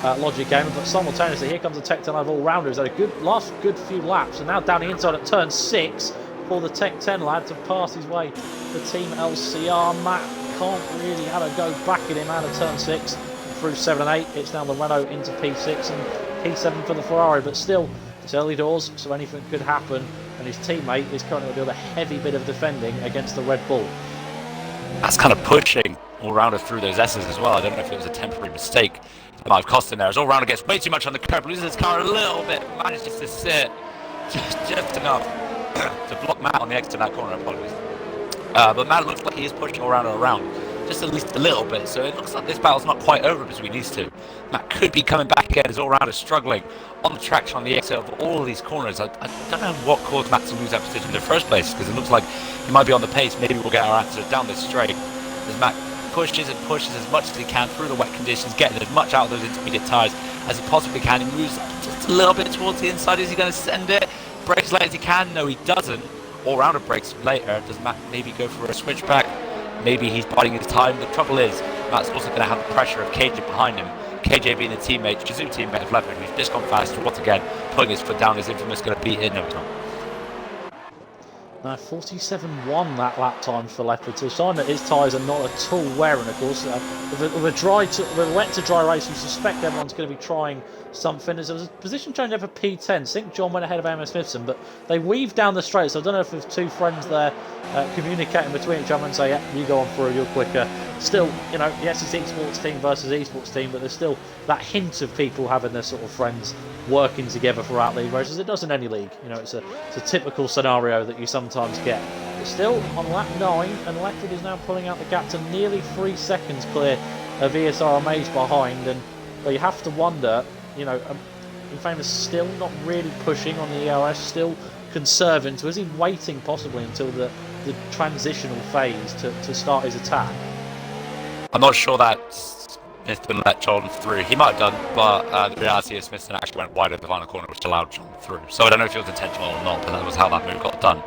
Logic Gamer, but simultaneously, here comes the Tech 10 Live all-rounder who's had a last good few laps, and now down the inside at turn 6 for the Tech 10 lad to pass his way to Team LCR. Matt can't really have a go back at him out of turn 6 through 7 and 8. It's now the Renault into P6 and P7 for the Ferrari, but still, it's early doors, so anything could happen, and his teammate is currently doing a heavy bit of defending against the Red Bull. That's kind of pushing all-rounder through those S's as well. I don't know if it was a temporary mistake that might have cost him there, as all-rounder gets way too much on the curb, loses his car a little bit, manages to sit just enough to block Matt on the exit of that corner, apologies. But Matt looks like he is pushing all-rounder around, just at least a little bit, so it looks like this battle's not quite over between these two. Matt could be coming back again as all-rounder struggling on the traction on the exit of all of these corners. I don't know what caused Matt to lose that position in the first place, because it looks like he might be on the pace. Maybe we'll get our answer down this straight as Matt pushes and pushes as much as he can through the wet conditions, getting as much out of those intermediate tyres as he possibly can. He moves just a little bit towards the inside. Is he going to send it? Brakes as late as he can? No, he doesn't. All-rounder brakes later. Does Matt maybe go for a switchback? Maybe he's biding his time. The trouble is, Matt's also going to have the pressure of KJ behind him. KJ being the teammate, Shizou teammate of Leopard, who's just gone faster once again, putting his foot down. Is Infamous going to beat it? No, he's not. No, 47.1 that lap time for Leopard, to a sign that his tyres are not at all wearing, of course. With a wet to dry race, you suspect everyone's going to be trying something. There was a position change over P10. I think John went ahead of Amos Smithson, but they weaved down the straight, so I don't know if there's two friends there communicating between each other and say, yeah, you go on through, you're quicker. Still, yes, it's esports team versus esports team, but there's still that hint of people having their sort of friends working together throughout league races. It does in any league. It's a typical scenario that you sometimes get. But still, on lap 9, and Leopard is now pulling out the gap to nearly 3 seconds clear of ESR Amaze behind. And well, you have to wonder, Infamous still not really pushing on the ELS, still conserving. So is he waiting possibly until the transitional phase to start his attack? I'm not sure that Smithson let John through. He might have done, but the reality is Smithson actually went wide at the final corner, which allowed John through. So I don't know if it was intentional or not, but that was how that move got done.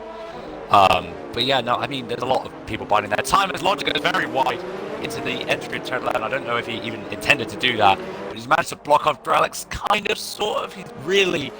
But yeah, no, I mean, there's a lot of people biting their time. His logic goes very wide into the entry in turn 11. I don't know if he even intended to do that, but he's managed to block off Dralix, kind of, sort of. He's really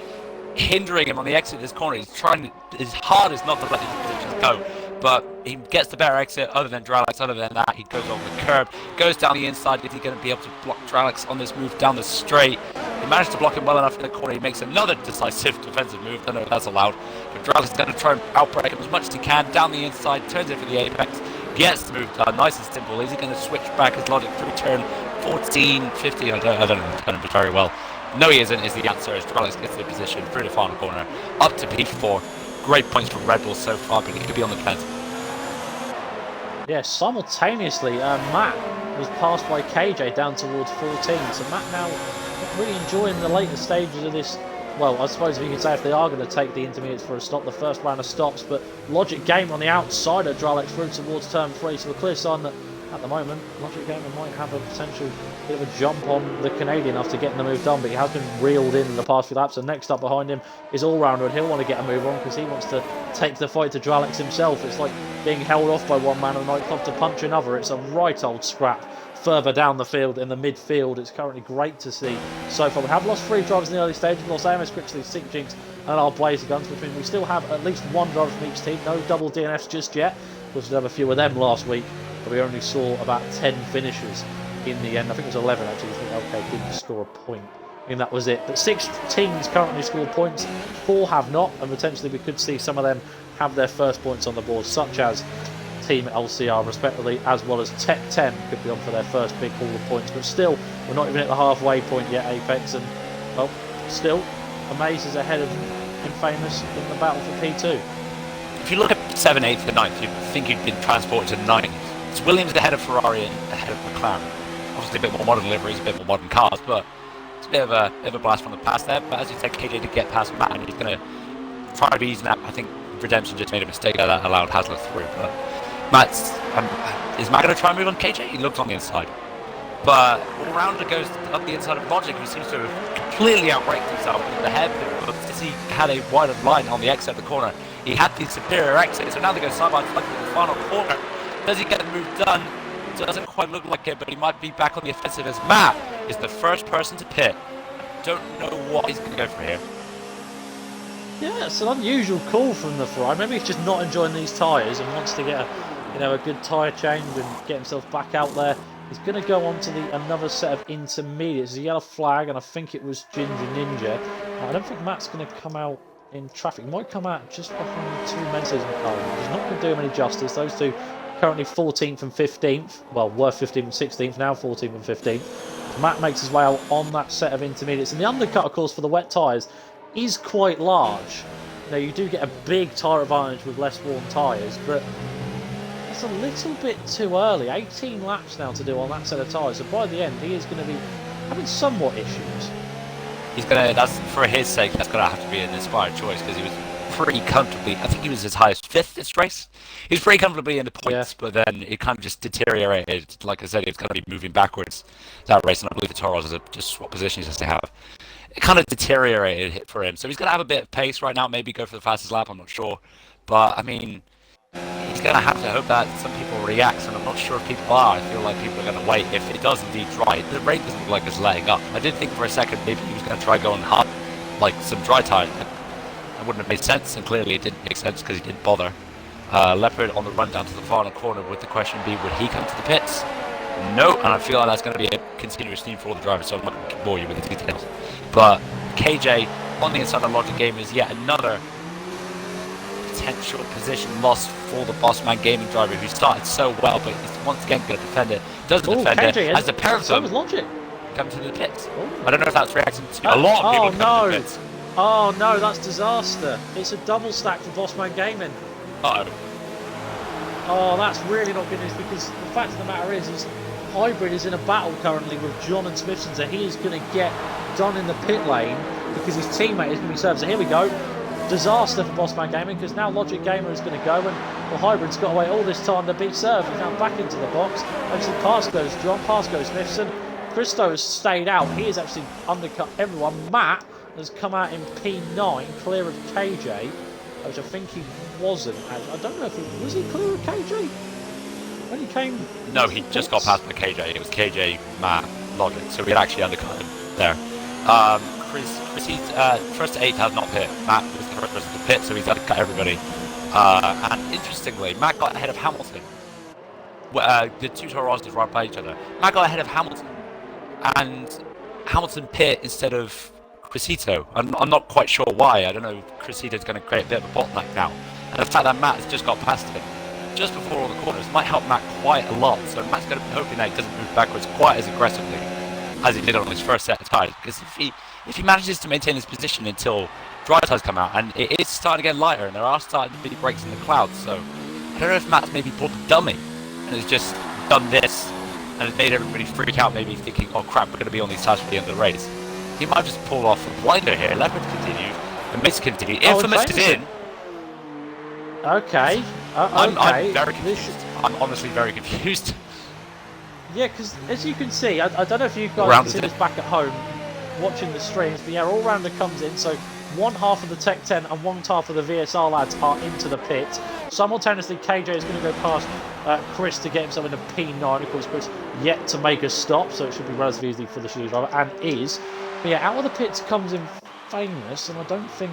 hindering him on the exit of this corner. He's trying his hardest not to let these positions go. But he gets the better exit other than Dralix. Other than that, he goes over the curb, goes down the inside. Is he going to be able to block Dralix on this move down the straight? He managed to block him well enough in the corner. He makes another decisive defensive move. I don't know if that's allowed. But Dralix is going to try and outbreak him as much as he can. Down the inside, turns it for the apex. Gets the move done. Nice and simple. Is he going to switch back his logic through turn 14, 15? I don't know very well. No, he isn't, is the answer, as Dralix gets the position through the final corner. Up to P4. Great points for Red Bull so far, but he could be on the fence. Yeah, simultaneously, Matt was passed by KJ down towards 14. So Matt now not really enjoying the later stages of this. Well, I suppose if you could say if they are going to take the intermediates for a stop, the first round of stops. But Logic Gamer on the outside of Dralix through towards turn 3. So a clear sign that at the moment, Logic Gamer might have a potential bit of a jump on the Canadian after getting the move done, but he has been reeled in the past few laps. And next up behind him is All-Rounder, and he'll want to get a move on because he wants to take the fight to Dralix himself. It's like being held off by one man and nightclub to punch another. It's a right old scrap further down the field in the midfield. It's currently great to see so far. We have lost 3 drivers in the early stage. We've lost Amos Crixley, Sick Jinx and our Blazer Guns, which means we still have at least 1 driver from each team. No double DNFs just yet. We did have a few of them last week, but we only saw about 10 finishes in the end. I think it was 11 actually. I think LK didn't score a point. I mean, that was it. But 6 teams currently scored points, 4 have not, and potentially we could see some of them have their first points on the board, such as Team LCR respectively, as well as Tech 10 could be on for their first big haul of points. But still, we're not even at the halfway point yet, Apex, and well, still, Amaze is ahead of Infamous in the battle for P2. If you look at 7th, 8th and 9th, you'd think you'd been transported to 9th. It's Williams ahead of Ferrari and ahead of McLaren. Obviously a bit more modern liveries, a bit more modern cars, but it's a bit of a blast from the past there. But as you said, KJ did get past Matt, and he's going to try to be easing that. I think Redemption just made a mistake there that allowed Hasler through. But Matt's is Matt going to try and move on KJ? He looks on the inside. But All-Rounder goes up the inside of Logic, who seems to have completely outbraked himself with the hairpin. But since he had a wider line on the exit of the corner, he had the superior exit. So now they go side by side with the final corner. Does he get the move done? Doesn't quite look like it, but he might be back on the offensive as Matt is the first person to pit. Don't know what he's going to go for here. Yeah, it's an unusual call from the Ferrari. Maybe he's just not enjoying these tyres and wants to get a good tyre change and get himself back out there. He's going to go on to another set of intermediates. It's a yellow flag, and I think it was Ginger Ninja. I don't think Matt's going to come out in traffic. He might come out just behind the 2 men's season cars. He's not going to do him any justice. Those two currently 14th and 15th. Well, were 15th and 16th, now 14th and 15th. Matt makes his way out on that set of intermediates. And the undercut, of course, for the wet tyres is quite large. Now, you do get a big tyre advantage with less worn tyres, but it's a little bit too early. 18 laps now to do on that set of tyres. So by the end, he is going to be having somewhat issues. That's for his sake, that's going to have to be an inspired choice, because he was pretty comfortably, I think he was as high as 5th this race. He was pretty comfortably in the points, but then it kind of just deteriorated. Like I said, it's going to be moving backwards that race, and I believe the Toros is just what position he has to have. It kind of deteriorated for him, so he's going to have a bit of pace right now, maybe go for the fastest lap, I'm not sure. But, I mean, he's going to have to hope that some people react, and I'm not sure if people are. I feel like people are going to wait. If it does indeed dry, the rate doesn't look like it's letting up. I did think for a second maybe he was going to try going hard, like some dry tires. it wouldn't have made sense, and clearly it didn't make sense because he didn't bother. Leopard on the run down to the final corner, would the question be, would he come to the pits? No, and I feel like that's going to be a continuous theme for all the drivers, so I'm not going to bore you with the details. But KJ on the inside of Logic Gaming is yet another potential position lost for the Bossman Gaming driver who started so well, but he's once again going to defend it. Doesn't defend it as the pair of them come to the pits. I don't know if that's reacting to a lot of people coming to the pits. Oh no, that's disaster. It's a double stack for Bossman Gaming. Uh-oh. Oh, that's really not good news, because the fact of the matter is Hybrid is in a battle currently with John and Smithson, so he is going to get done in the pit lane because his teammate is going to be served. So here we go. Disaster for Bossman Gaming, because now Logic Gamer is going to go, and well, Hybrid's got to wait all this time to be served. He's now back into the box. Obviously, past goes John, past goes Smithson. Christo has stayed out. He has actually undercut everyone. Matt has come out in P9, clear of KJ, which I think he wasn't. I don't know if he was he clear of KJ when he came. No, he just got past by KJ. It was KJ, Matt, Logic, so we had actually undercut him there. Chris, first to 8 has not pit. Matt was the first person to pit, so he's undercut everybody. And interestingly, Matt got ahead of Hamilton. The two Toros right by each other. Matt got ahead of Hamilton, and Hamilton pit instead of Crisito. I'm not quite sure why. I don't know if Crisito's going to create a bit of a bottleneck now. And the fact that Matt has just got past him just before all the corners might help Matt quite a lot. So Matt's going to be hoping that he doesn't move backwards quite as aggressively as he did on his first set of tyres. Because if he manages to maintain his position until dry tyres come out, and it is starting to get lighter, and there are starting to be breaks in the clouds, so I don't know if Matt's maybe pulled the dummy and has just done this and has made everybody freak out, maybe thinking, oh crap, we're going to be on these tyres for the end of the race. He might have just pulled off a blinder here. Leopard continued, and Mace continued. Infamous is in. Okay. I'm very confused. I'm honestly very confused. Yeah, because as you can see, I don't know if you guys can see this back at home watching the streams, but yeah, all-rounder comes in, so one half of the Tech 10 and one half of the VSR lads are into the pit. Simultaneously, KJ is going to go past Chris to get himself into P9. Of course, Chris yet to make a stop, so it should be relatively easy for the Suzuki driver, and is. But yeah, out of the pits comes in Famous, and I don't think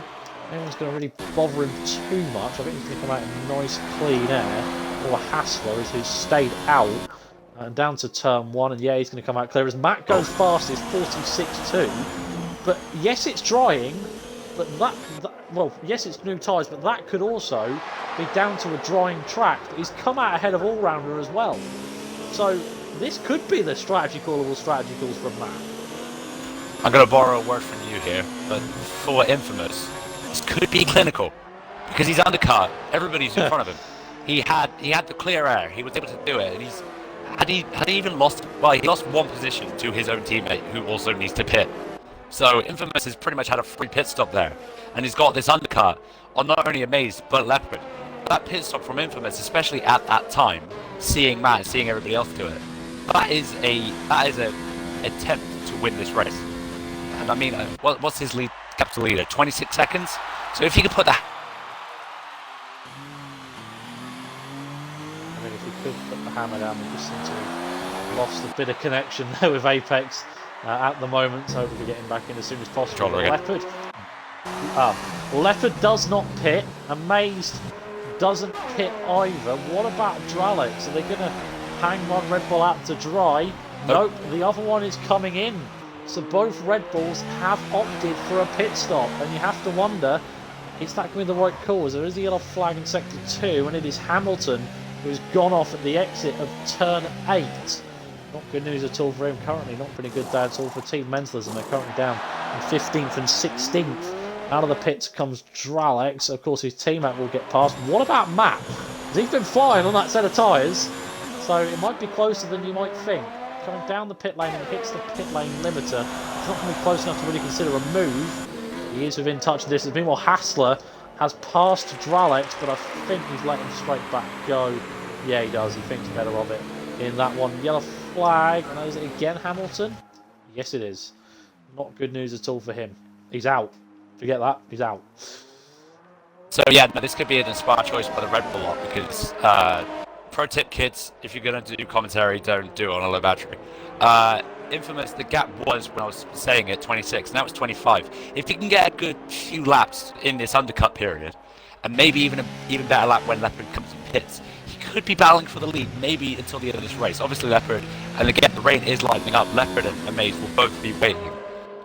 anyone's going to really bother him too much. I think he's going to come out in nice, clean air. Or Hassler, who's stayed out. And down to turn 1, and yeah, he's going to come out clear as Matt goes fastest, 46.2. But yes, it's drying, but well, yes, it's new tyres, but that could also be down to a drying track. But he's come out ahead of all-rounder as well. So this could be the strategy calls from Matt. I'm going to borrow a word from you here, but for Infamous, this could be clinical, because he's undercut. Everybody's in front of him. He had the clear air. He was able to do it, and had he even lost? Well, he lost one position to his own teammate, who also needs to pit. So Infamous has pretty much had a free pit stop there, and he's got this undercut on not only Amaze but Leopard. That pit stop from Infamous, especially at that time, seeing Matt, seeing everybody else do it, that is a attempt to win this race. And I mean, what's his lead? Capital leader, 26 seconds. So if he could put that. I mean, if he could put the hammer down, we just seem to have lost a bit of connection there with Apex at the moment. So hopefully getting back in as soon as possible. Leopard does not pit. Amazed doesn't pit either. What about Dralex? Are they going to hang one Red Bull out to dry? Nope, the other one is coming in. So both Red Bulls have opted for a pit stop, and you have to wonder, is that going to be the right call? There is a yellow flag in Sector 2, and it is Hamilton who's gone off at the exit of Turn 8. Not good news at all for him currently, not pretty good day at all for Team Menslers, and they're currently down in 15th and 16th. Out of the pits comes Dralex. Of course, his teammate will get past. What about Matt? He's been flying on that set of tyres, so it might be closer than you might think. Coming down the pit lane and hits the pit lane limiter. It's not going to be close enough to really consider a move. He is within touch distance. Meanwhile, Hassler has passed Dralex, but I think he's letting him straight back go. Yeah, he does. He thinks better of it in that one. Yellow flag. And is it again Hamilton? Yes, it is. Not good news at all for him. He's out. Forget that. He's out. So yeah, this could be an inspired choice by the Red Bull lot, because pro tip, kids, if you're going to do commentary, don't do it on a low battery. Infamous, the gap was, when I was saying it, 26, now it's 25. If he can get a good few laps in this undercut period, and maybe even better lap when Leopard comes and pits, he could be battling for the lead, maybe until the end of this race. Obviously Leopard, and again, the rain is lightening up, Leopard and Maze will both be waiting,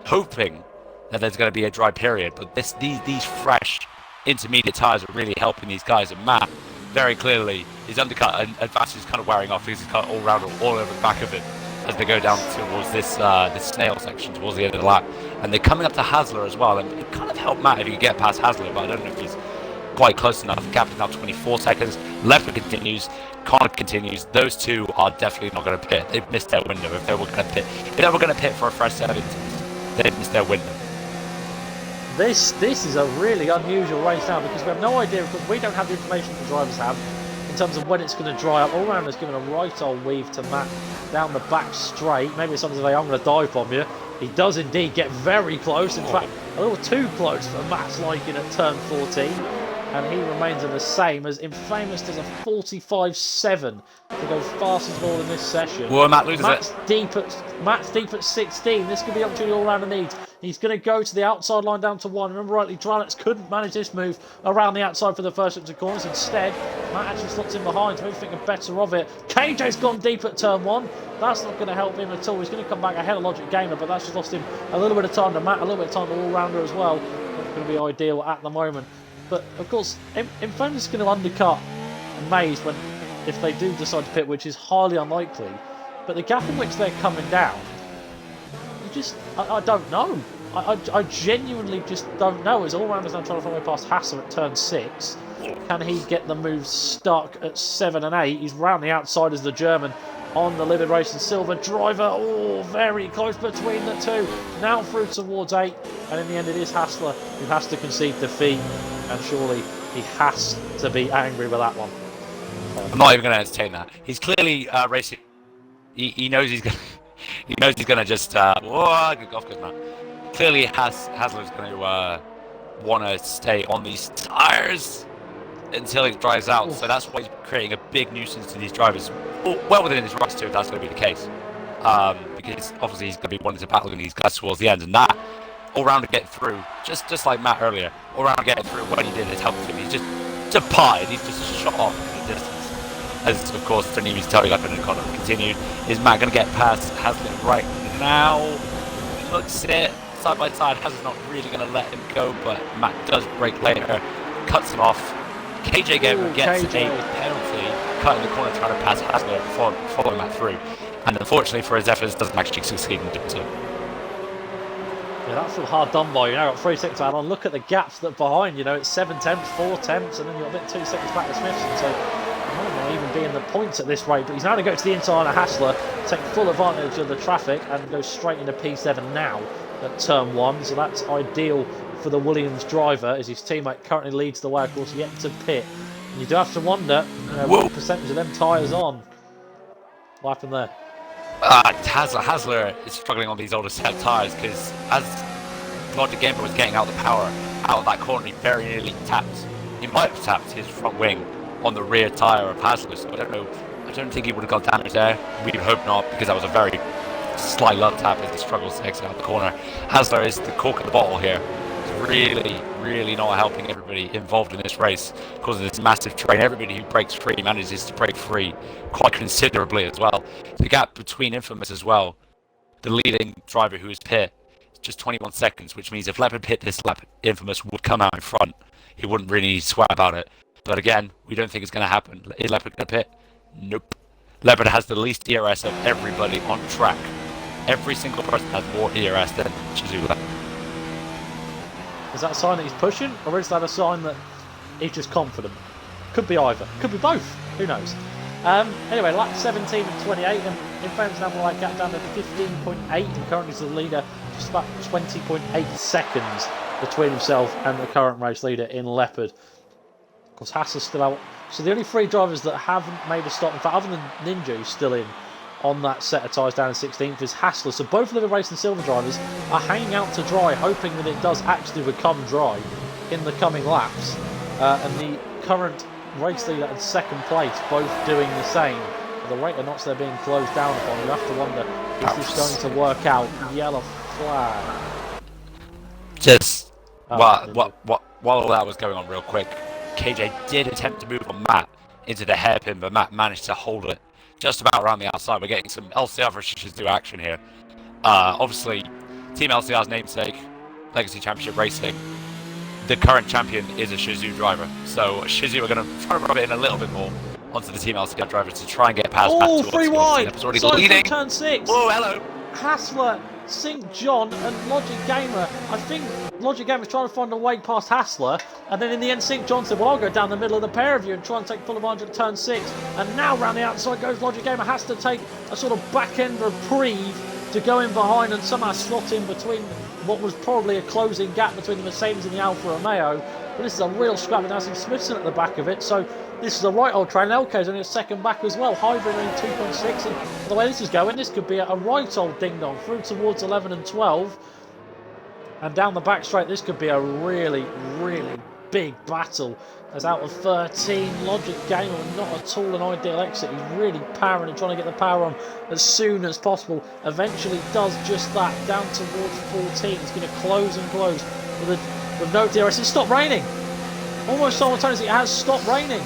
hoping that there's going to be a dry period, but these fresh intermediate tyres are really helping these guys. And Matt, very clearly, his undercut and advantage is kind of wearing off because he's kind of all round all over the back of it as they go down towards this snail section towards the end of the lap. And they're coming up to Hasler as well, and it kind of helped Matt if he could get past Hasler, but I don't know if he's quite close enough. The gap is now 24 seconds. Leopard continues, Connor continues. Those two are definitely not going to pit. They've missed their window. If they were going to pit for a fresh set of inters, they've missed their window. This is a really unusual race now because we have no idea, because we don't have the information the drivers have in terms of when it's going to dry up. All round has given a right old weave to Matt down the back straight. Maybe it's something like, I'm going to dive bomb you. He does indeed get very close, in fact a little too close for Matt's liking at turn 14, and he remains in the same as Infamous does a 45.7 to go fastest of all in this session. Well, Matt loses Matt's deep at 16. This could be the opportunity all round the needs. He's going to go to the outside line down to 1. Remember rightly, Dralex couldn't manage this move around the outside for the first into corners. Instead, Matt actually slots in behind, maybe thinking better of it. KJ's gone deep at turn 1. That's not going to help him at all. He's going to come back ahead of Logic Gamer, but that's just lost him a little bit of time to Matt, a little bit of time to all-rounder as well. Not going to be ideal at the moment. But, of course, Infamous is going to undercut Maze if they do decide to pit, which is highly unlikely. But the gap in which they're coming down, I don't know. I genuinely just don't know. As all-rounders now trying to find way past Hasser at turn 6. Can he get the move stuck at 7 and 8? He's round the outside as the German on the Livid Racing Silver driver. Oh, very close between the two. Now through towards 8. And in the end it is Hassler who has to concede defeat. And surely he has to be angry with that one. I'm not even going to entertain that. He's clearly racing. He knows he's going. He knows he's going to just. Whoa, good golf, good man. Clearly, Hasler's going to want to stay on these tires until it dries out. So that's why he's creating a big nuisance to these drivers. Well within his rights too, if that's going to be the case. Because obviously he's going to be wanting to battle with these guys towards the end, and that all-round to get through, just like Matt earlier, all-round to get through what he did has helped him. He's just pied. He's just shot off in the distance. As of course, Tanimi's telling up and Connor continued. Is Matt going to get past Hasler right now? Looks it. Side by side, Hasler's not really going to let him go, but Matt does break later, cuts him off. KJ Gamer gets a penalty, cutting the corner, trying to pass Hasler, following Matt through. And unfortunately for his efforts, doesn't actually succeed in doing so. Yeah, that's all hard done by you. Now got 3 seconds to add on. Look at the gaps that behind, it's 7 tenths, 4 tenths, and then you've got a bit 2 seconds back to Smithson. So he might not even be in the points at this rate, but he's now going to go to the inside of Hassler, take full advantage of the traffic, and go straight into P7 now at turn 1. So that's ideal for the Williams driver, as his teammate currently leads the way, of course, yet to pit. And you do have to wonder what percentage of them tyres on. What happened there? Hasler is struggling on these older set tyres because as Logic Gamer was getting out the power out of that corner, he very nearly tapped. He might have tapped his front wing on the rear tyre of Hasler, so I don't know. I don't think he would have got damage there. We hope not, because that was a very slight love tap as he struggles to exit out the corner. Hasler is the cork in the bottle here. He's really not helping everybody involved in this race because of this massive terrain. Everybody who breaks free manages to break free quite considerably as well. The gap between Infamous as well, the leading driver who is pit, is just 21 seconds, which means if Leopard pit this lap, Infamous would come out in front. He wouldn't really need to sweat about it. But again, we don't think it's going to happen. Is Leopard going to pit? Nope. Leopard has the least ERS of everybody on track. Every single person has more ERS than Chizula. Is that a sign that he's pushing, or is that a sign that he's just confident? Could be either. Could be both. Who knows? Anyway, lap 17 and 28, and Infamous now like gap down to 15.8, and currently is the leader, just about 20.8 seconds between himself and the current race leader in Leopard. Of course, Hassler's still out. So the only 3 drivers that haven't made a stop, in fact, other than Ninja, who's still in on that set of tyres down in 16th, is Hassler. So both Livid Racing Silver drivers are hanging out to dry, hoping that it does actually become dry in the coming laps. And the current race leader in second place, both doing the same. But the rate of knots they're being closed down upon, you have to wonder Is this going to work out? Yellow flag. Just Oh, while all that was going on real quick, KJ did attempt to move on Matt into the hairpin, but Matt managed to hold it just about around the outside. We're getting some LCR versus Shizou action here. Obviously, Team LCR's namesake, Legacy Championship Racing, the current champion is a Shizou driver. So Shizou are going to try to rub it in a little bit more onto the Team LCR drivers to try and get past Matt towards free wide! It's already Side leading. turn 6! Oh, hello! Hassler, St. John and Logic Gamer. I think Logic Gamer's trying to find a way past Hassler, and then in the end St. John said, well, I'll go down the middle of the pair of you and try and take full advantage of turn 6. And now round the outside goes Logic Gamer, has to take a sort of back-end reprieve to go in behind and somehow slot in between what was probably a closing gap between the Mercedes and the Alfa Romeo. But this is a real scrap, and now see Smithson at the back of it, so this is a right old train. LK is only a second back as well. Hybrid only 2.6, and the way this is going, this could be a right old ding-dong through towards 11 and 12. And down the back straight, this could be a really, really big battle. As out of 13, Logic Gamer, not at all an ideal exit. He's really powering and trying to get the power on as soon as possible. Eventually does just that, down towards 14. He's going to close and close with no DRS. It's stopped raining. Almost simultaneously, it has stopped raining.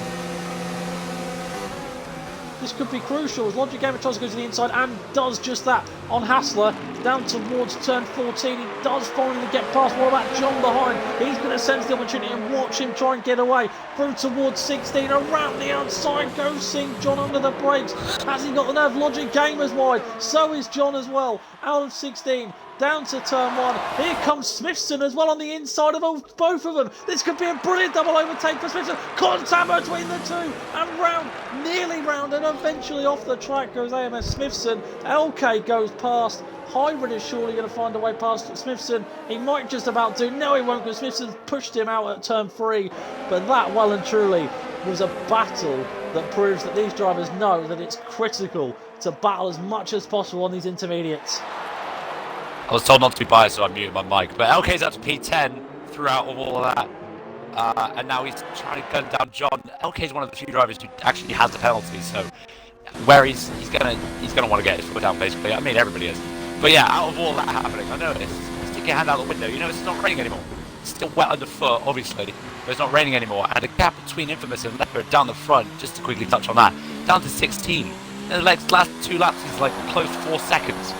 This could be crucial as Logic Gamer tries to go to the inside and does just that on Hassler. Down towards turn 14. He does finally get past. What about John behind? He's going to sense the opportunity and watch him try and get away. Through towards 16. Around the outside goes St. John under the brakes. Has he got the nerve? Logic Gamer's wide. So is John as well. Out of 16. Down to turn 1. Here comes Smithson as well on the inside of both of them. This could be a brilliant double overtake for Smithson. Contact between the two. And round, nearly round, and eventually off the track goes AMS Smithson. LK goes past. Hybrid is surely going to find a way past Smithson. He might just about do. No, he won't, because Smithson pushed him out at turn 3. But that, well and truly, was a battle that proves that these drivers know that it's critical to battle as much as possible on these intermediates. I was told not to be biased, so I muted my mic. But LK's up to P10 throughout all of that. And now he's trying to gun down John. LK's one of the few drivers who actually has the penalty, so where he's gonna want to get his foot down, basically. I mean, everybody is. But yeah, out of all that happening, I know this. Stick your hand out the window. You know, it's not raining anymore. It's still wet underfoot, obviously, but it's not raining anymore. And the gap between Infamous and Leopard down the front, just to quickly touch on that, down to 16. And the last 2 laps is like close to 4 seconds.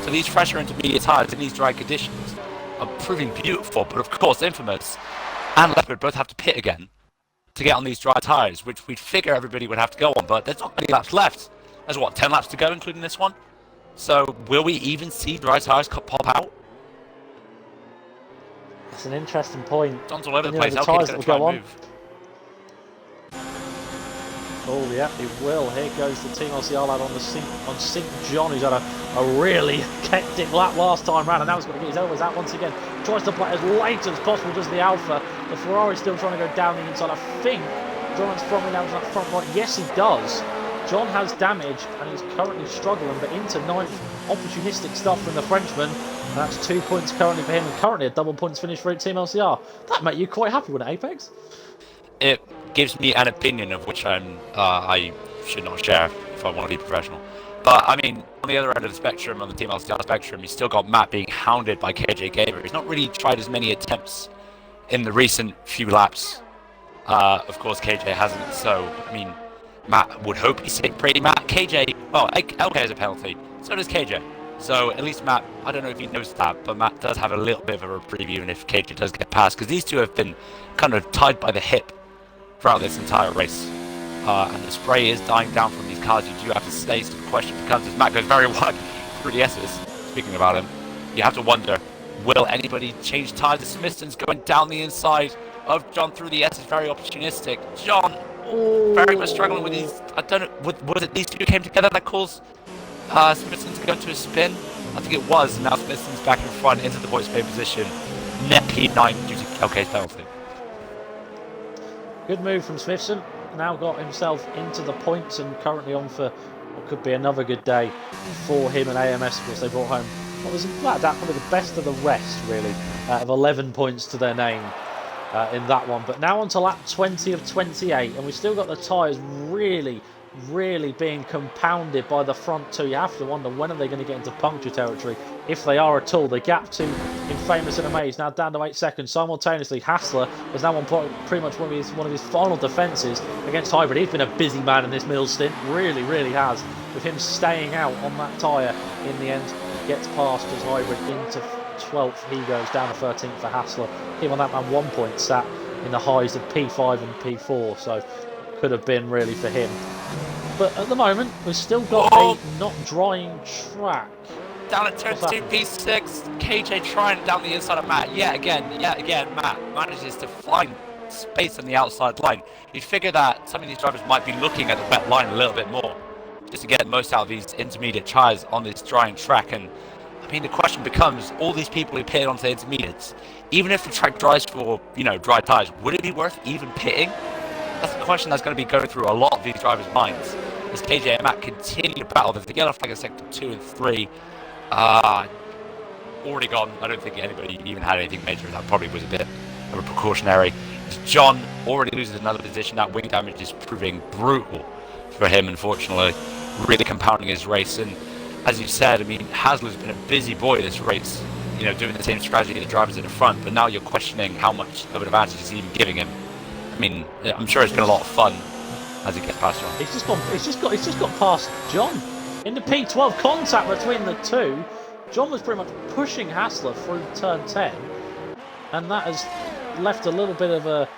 So these fresher intermediate tyres in these dry conditions are proving beautiful. But of course, Infamous and Leopard both have to pit again to get on these dry tyres, which we'd figure everybody would have to go on. But there's not many laps left. There's what, 10 laps to go, including this one? So will we even see dry tyres pop out? That's an interesting point. John's all over the place. LK's going to try and move. Oh yeah, it will. Here goes the Team LCR lad on St. John, who's had a really hectic lap last time round, and now he's got to get his elbows out once again. Tries to play as late as possible, does the Alpha. The Ferrari's still trying to go down the inside. I think John's probably down to that front right. Yes, he does. John has damage and he's currently struggling, but into 9th. Opportunistic stuff from the Frenchman. And that's 2 points currently for him, and currently a double points finish for Team LCR. That made you quite happy with it, Apex? It gives me an opinion of which I should not share if I want to be professional. But I mean, on the other end of the spectrum, on the Team LCR spectrum, you've still got Matt being hounded by KJ Gamer. He's not really tried as many attempts in the recent few laps. Of course, KJ hasn't. So I mean, Matt would hope he's sitting pretty. Matt, KJ, well, LK has a penalty. So does KJ. So at least Matt, I don't know if he knows that, but Matt does have a little bit of a reprieve even if KJ does get past, because these two have been kind of tied by the hip throughout this entire race. And the spray is dying down from these cars. You do have to stay, so the question becomes, as Matt goes very wide through the S's, speaking about him, you have to wonder, will anybody change tyres? Smithson's going down the inside of John through the S's, very opportunistic. John, very much struggling with these, I don't know, was it these two came together that caused Smithson to go to a spin? I think it was, and now Smithson's back in front into the points pay position. Net P9 due to LK's penalty. Good move from Smithson. Now got himself into the points and currently on for what could be another good day for him and AMS. Of course, they brought home what was in fact probably the best of the rest, really, of 11 points to their name in that one. But now on to lap 20 of 28, and we've still got the tyres really really being compounded by the front two. You have to wonder, when are they going to get into puncture territory, if they are at all. The gap to Infamous and Amaze now down to 8 seconds. Simultaneously, Hassler has now won pretty much one of his final defences against Hybrid. He's been a busy man in this middle stint, really, really has, with him staying out on that tyre in the end. Gets past as Hybrid into 12th. He goes down to 13th for Hassler. Him on that man 1 point sat in the highs of P5 and P4, so could have been really for him. But at the moment, we've still got a not drying track. Down at turn 2, P6, KJ trying down the inside of Matt. Yet again, Matt manages to find space on the outside line. You'd figure that some of these drivers might be looking at the wet line a little bit more, just to get the most out of these intermediate tyres on this drying track. And I mean, the question becomes, all these people who pitted onto the intermediates, even if the track dries for, dry tyres, would it be worth even pitting? That's the question that's going to be going through a lot of these drivers' minds as KJ and Matt continue to battle. There's the yellow flag in sector 2 and 3. Already gone. I don't think anybody even had anything major. That probably was a bit of a precautionary. As John already loses another position. That wing damage is proving brutal for him, unfortunately. Really compounding his race. And as you said, I mean, Hasler's been a busy boy this race, doing the same strategy that the drivers in the front, but now you're questioning how much of an advantage he's even giving him. I mean, I'm sure it's been a lot of fun as he gets past John. He's just got past John. In the P12 contact between the two, John was pretty much pushing Hassler through turn 10, and that has left a little bit of a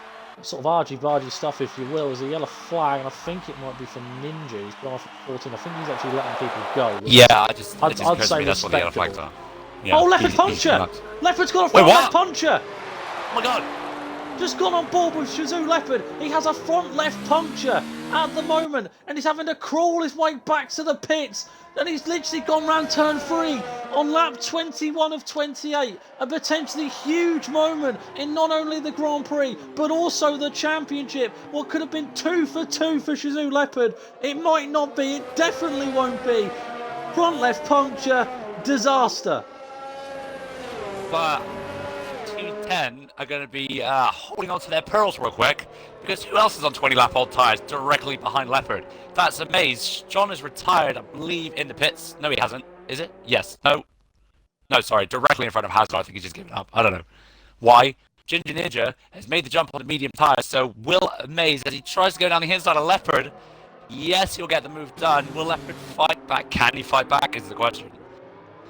sort of argy-bargy stuff, if you will. As a yellow flag, and I think it might be for Ninja. He's gone off at 14. I think he's actually letting people go. Yeah, I'd say that's what the yellow flags are. Yeah, oh, Leopard Puncher! Leopard's got a front left puncher! Oh my god! Just gone on board with Shazoo Leopard. He has a front left puncture at the moment, and he's having to crawl his way back to the pits. And he's literally gone round turn 3 on lap 21 of 28. A potentially huge moment in not only the Grand Prix, but also the championship. What could have been 2 for 2 for Shazoo Leopard. It might not be, it definitely won't be. Front left puncture, disaster. But 210 are going to be holding on to their pearls real quick, because who else is on 20 lap old tyres directly behind Leopard? That's Amaze. John is retired, I believe, in the pits. No, he hasn't. Is it? Yes. No, sorry. Directly in front of Hazard. I think he's just given up. I don't know. Why? Ginger Ninja has made the jump on the medium tyres, so will Amaze, as he tries to go down the inside of Leopard, yes, he'll get the move done. Will Leopard fight back? Can he fight back is the question.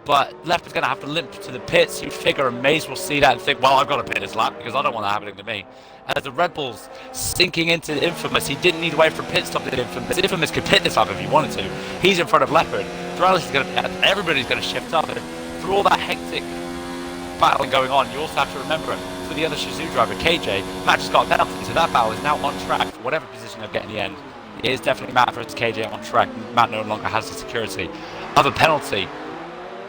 But Leopard's going to have to limp to the pits. You'd figure Amaze will see that and think, well, I've got to pit this lap because I don't want that happening to me. As the Red Bull's sinking into Infamous, he didn't need to wait for pit stop to Infamous. Infamous could pit this up if he wanted to. He's in front of Leopard. Everybody's going to shift up. And through all that hectic battling going on, you also have to remember, for the other Shazoo driver, KJ, Matt just got a penalty, so that battle is now on track for whatever position they'll get in the end. It is definitely Matt versus KJ on track. Matt no longer has the security of a penalty.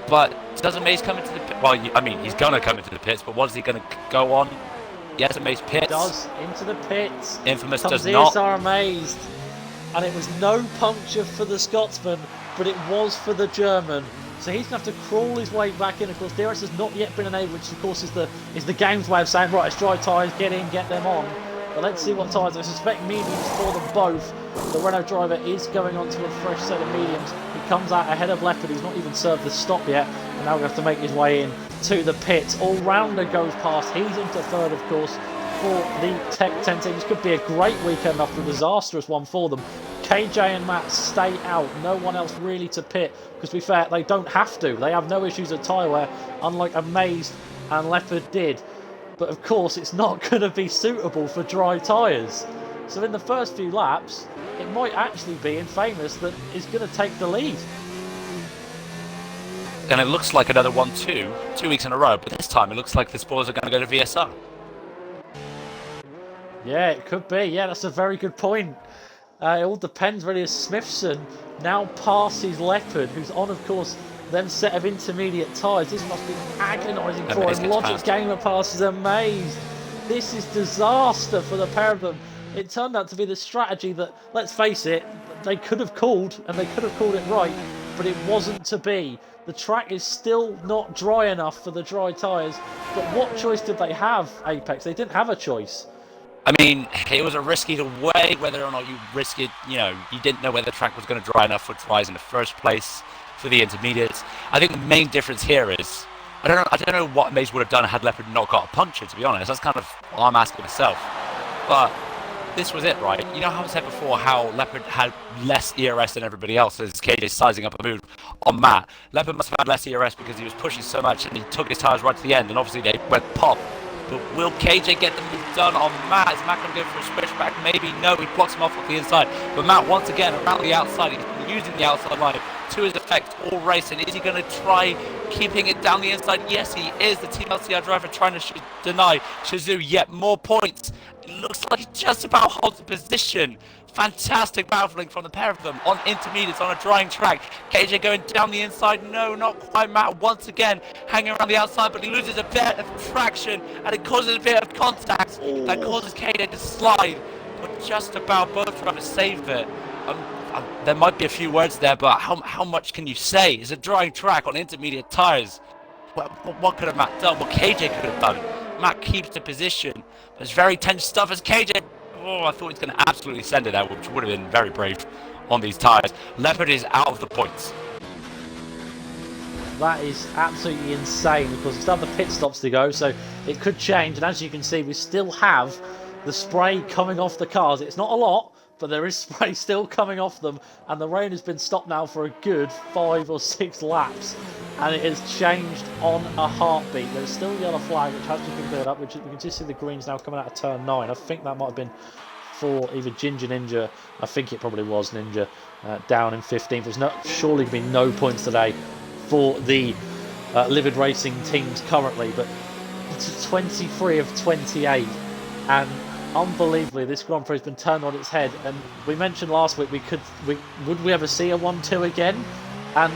But does Amaze come into the pit? Well, I mean, he's going to come into the pits, but what is he going to go on? Yes, Amaze pits. Does into the pits. Infamous does not. Are amazed. And it was no puncture for the Scotsman, but it was for the German. So he's going to have to crawl his way back in. Of course, DRS has not yet been enabled, which of course is the game's way of saying, right, it's dry tyres, get in, get them on. But let's see what tyres. I suspect mediums for them both. The Renault driver is going on to a fresh set of mediums. He comes out ahead of Leopard. He's not even served the stop yet. And now we have to make his way in to the pits. All-rounder goes past. He's into third, of course, for the Tech 10 team. This could be a great weekend after a disastrous one for them. KJ and Matt stay out. No one else really to pit. Because to be fair, they don't have to. They have no issues at tyre wear, unlike Amaze and Leopard did. But of course, it's not going to be suitable for dry tyres. So in the first few laps, it might actually be Infamous that is going to take the lead. And it looks like another 1-2, 2 weeks in a row, but this time it looks like the spoilers are going to go to VSR. Yeah, it could be. Yeah, that's a very good point. It all depends really as Smithson now passes Leopard, who's on, of course, them set of intermediate tyres. This must be agonising for him. Logic Gamer passes Amaze. This is disaster for the pair of them. It turned out to be the strategy that, let's face it, they could have called, and they could have called it right, but it wasn't to be. The track is still not dry enough for the dry tyres, but what choice did they have, Apex? They didn't have a choice. I mean, it was a risk either way, whether or not you risk it, you didn't know whether the track was going to dry enough for dries in the first place for the intermediates. I think the main difference here is, I don't know what Maze would have done had Leopard not got a puncture, to be honest. That's kind of what I'm asking myself. But this was it, right? You know how I said before how Leopard had less ERS than everybody else as KJ sizing up a move on Matt. Leopard must have had less ERS because he was pushing so much and he took his tires right to the end, and obviously they went pop. But will KJ get the move done on Matt? Is Matt going to go for a switchback? Maybe. No, he blocks him off the inside. But Matt, once again, around the outside, he's using the outside line to his effect all race. And is he going to try keeping it down the inside? Yes, he is. The Team LCR driver trying to deny Shazoo yet more points. It looks like he just about holds the position. Fantastic battling from the pair of them on intermediates on a drying track. KJ going down the inside. No, not quite. Matt once again hanging around the outside, but he loses a bit of traction and it causes a bit of contact. That causes KJ to slide, but just about both drivers saved it. There might be a few words there, but how much can you say? It's a drying track on intermediate tires. What could have Matt done? What KJ could have done? Matt keeps the position. There's very tense stuff as KJ. I thought he was going to absolutely send it out, which would have been very brave on these tyres. Leopard is out of the points. That is absolutely insane because we still have the pit stops to go, so it could change. And as you can see, we still have the spray coming off the cars. It's not a lot, but there is spray still coming off them. And the rain has been stopped now for a good 5 or 6 laps. And it has changed on a heartbeat. There's still the yellow flag, which has just been cleared up, which you can just see the greens now coming out of turn 9. I think that might have been for either Ginger Ninja. I think it probably was Ninja down in 15th. There's surely been no points today for the Livid Racing teams currently, but it's 23 of 28. And unbelievably, this Grand Prix has been turned on its head. And we mentioned last week would we ever see a 1-2 again? And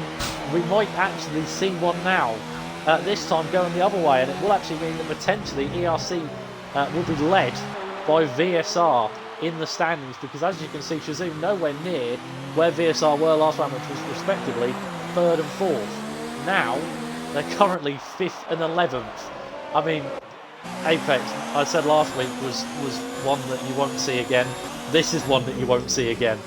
we might actually see one now, this time going the other way, and it will actually mean that potentially ERC will be led by VSR in the standings, because as you can see, Shazoo nowhere near where VSR were last round, which was respectively 3rd and 4th. Now, they're currently 5th and 11th. I mean, Apex, I said last week, was one that you won't see again. This is one that you won't see again.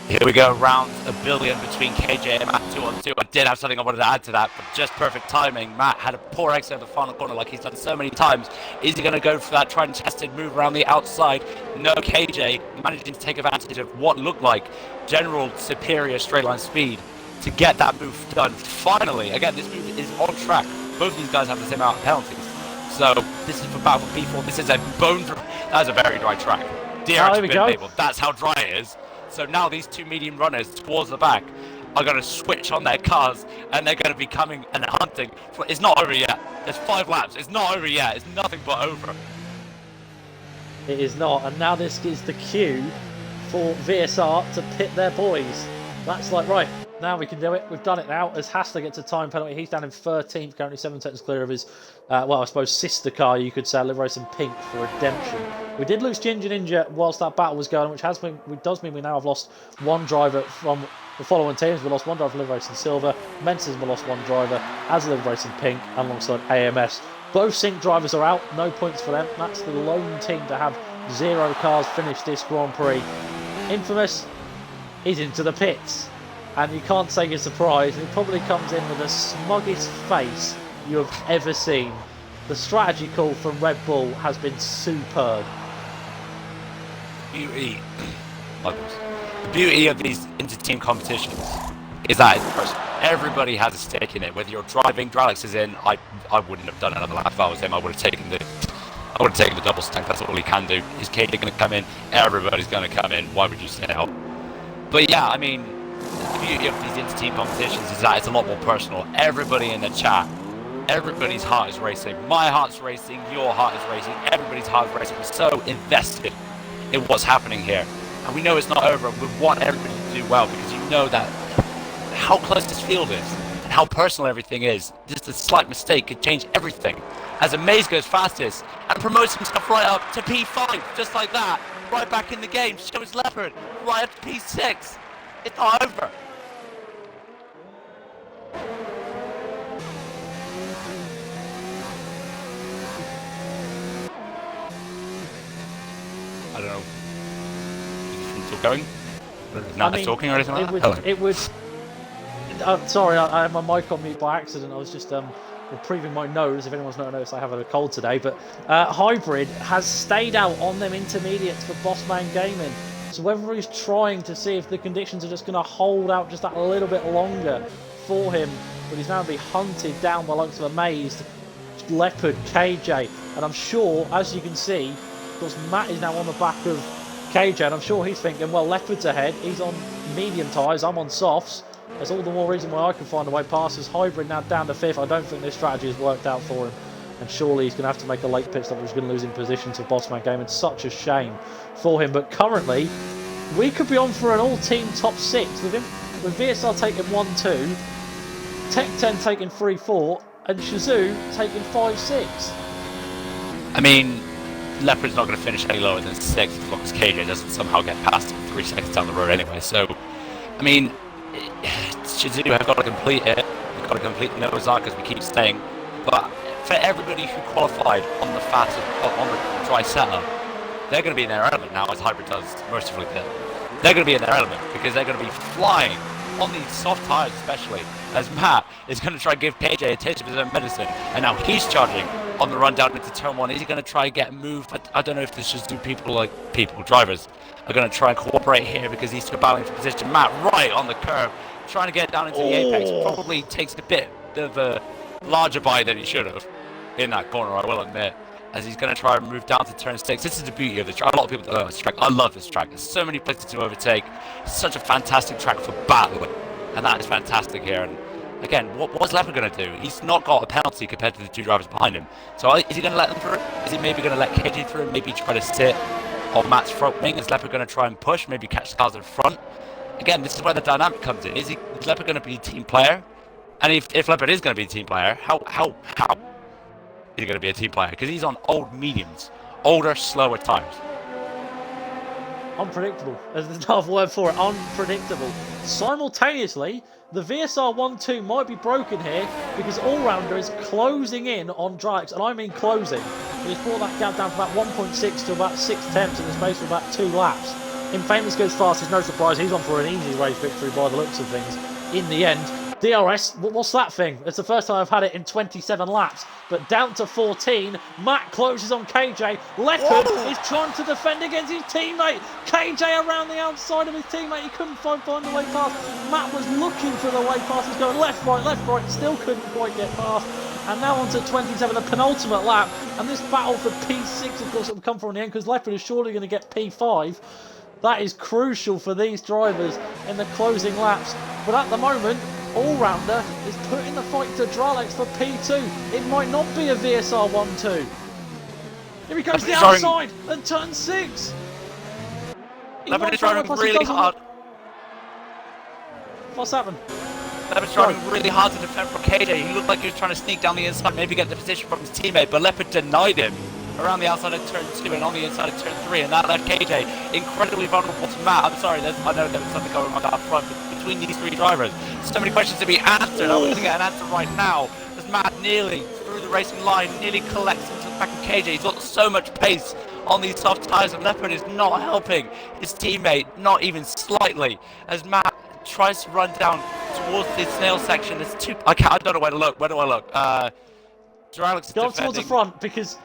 Here we go, round a billion between KJ and Matt 2-on-2. I did have something I wanted to add to that, but just perfect timing. Matt had a poor exit of the final corner like he's done so many times. Is he going to go for that tried and tested move around the outside? No, KJ managing to take advantage of what looked like general superior straight line speed to get that move done. Finally, again, this move is on track. Both of these guys have the same amount of penalties. So this is for Battle for P4. This is a that's a very dry track. There we go. Labeled. That's how dry it is. So now these two medium runners towards the back are going to switch on their cars and they're going to be coming and hunting. It's not over yet. There's 5 laps. It's not over yet. It's nothing but over. It is not. And now this is the cue for VSR to pit their boys. That's like, right, now we can do it. We've done it now. As Hassler gets a time penalty, he's down in 13th, currently 7 seconds clear of his, well, I suppose sister car, you could say, Live Racing Pink for redemption. We did lose Ginger Ninja whilst that battle was going, which does mean we now have lost one driver from the following teams. We lost one driver for Live Racing Silver, Menses we lost one driver as Live Racing Pink, and alongside AMS. Both sync drivers are out, no points for them. That's the lone team to have 0 cars finish this Grand Prix. Infamous is into the pits, and you can't say you're surprised. He probably comes in with the smuggest face you have ever seen. The strategy call from Red Bull has been superb. The beauty of these inter-team competitions is that it's personal. Everybody has a stake in it. Whether you're driving, Dralix is in. I wouldn't have done another lap if I was him. I would have taken the double stack. That's all he can do. Is KJ going to come in? Everybody's going to come in. Why would you stay out? But yeah, I mean, the beauty of these inter-team competitions is that it's a lot more personal. Everybody in the chat, everybody's heart is racing. My heart's racing. Your heart is racing. Everybody's heart is racing. We're so invested in what's happening here. And we know it's not over. We want everybody to do well because you know that how close this field is and how personal everything is. Just a slight mistake could change everything. As Amaze goes fastest and promotes himself right up to P5, just like that. Right back in the game, shows Leopard right up to P6. It's not over. I don't know. Is it still going? Not talking or anything like that? It would. Sorry, I had my mic on mute by accident. I was just reprieving my nose. If anyone's not noticed, I have a cold today. But Hybrid has stayed out on them intermediates for Bossman Gaming. So whether he's trying to see if the conditions are just going to hold out just that little bit longer for him, but he's now going to be hunted down by likes of Amazed, Leopard, KJ, and I'm sure, as you can see, of course, Matt is now on the back of KJ, and I'm sure he's thinking, well, Leopard's ahead, he's on medium tyres, I'm on softs. There's all the more reason why I can find a way past. As Hybrid now down to 5th, I don't think this strategy has worked out for him. And surely he's going to have to make a late pit stop, or he's going to lose in position to Bossman Game. It's such a shame for him. But currently, we could be on for an all-team top 6 with VSR taking 1-2, Tech 10 taking 3-4, and Shazoo taking 5-6. I mean, Leopard's not going to finish any lower than 6th as long as KJ doesn't somehow get past him 3 seconds down the road anyway. So, I mean, Shazoo have got to complete it. We've got to complete the Nozark, as we keep saying. But for everybody who qualified on the fast, on the dry setup, they're going to be in their element now, as Hybrid does mercifully there. They're going to be in their element because they're going to be flying on these soft tyres, especially as Matt is going to try and give KJ a taste of his own medicine, and now he's charging on the run down into turn 1. Is he going to try and get moved? I don't know if this just do drivers are going to try and cooperate here because he's still battling for position. Matt right on the curve, trying to get down into the apex. Probably takes a bit of a larger bite than he should have in that corner, I will admit, as he's going to try and move down to turn 6. This is the beauty of the track. A lot of people don't know this track. I love this track. There's so many places to overtake. It's such a fantastic track for battling, and that is fantastic here. And again, what's Leopard going to do? He's not got a penalty compared to the 2 drivers behind him. So is he going to let them through? Is he maybe going to let KJ through? Maybe try to sit on Matt's front wing? Is Leopard going to try and push? Maybe catch the cars in front? Again, this is where the dynamic comes in. Is Leopard going to be a team player? And if Leopard is going to be a team player, how is he going to be a team player? Because he's on old mediums, older, slower tyres. Unpredictable. There's another word for it. Unpredictable. Simultaneously, the VSR 1-2 might be broken here because Allrounder is closing in on Drax, and I mean closing. He's brought that gap down from about 1.6 to about 6 tenths in the space of about 2 laps. Infamous goes fast. It's no surprise he's on for an easy race victory by the looks of things in the end. DRS, what's that thing? It's the first time I've had it in 27 laps, but down to 14. Matt closes on KJ. Leopard is trying to defend against his teammate. KJ around the outside of his teammate. He couldn't find the way past. Matt was looking for the way past. He's going left, right, still couldn't quite get past. And now on to 27, the penultimate lap. And this battle for P6, of course, it will come from the end because Leopard is surely going to get P5. That is crucial for these drivers in the closing laps. But at the moment, Allrounder is putting the fight to Dralex for P2. It might not be a VSR 1-2. Here he goes to the outside and turn 6. Leopard is driving really hard. What's happened? Leopard's driving really hard to defend from KJ. He looked like he was trying to sneak down the inside, maybe get the position from his teammate, but Leopard denied him around the outside of turn 2 and on the inside of turn 3, and that left KJ incredibly vulnerable to Matt. I'm sorry, I know there was something going on up front, but between these 3 drivers, so many questions to be answered. I'm going to get an answer right now, as Matt nearly through the racing line, nearly collects into the back of KJ. He's got so much pace on these soft tyres, and Leopard is not helping his teammate, not even slightly, as Matt tries to run down towards the snail section. There's 2. I don't know where to look. Where do I look? Dralex is go defending. towards the front because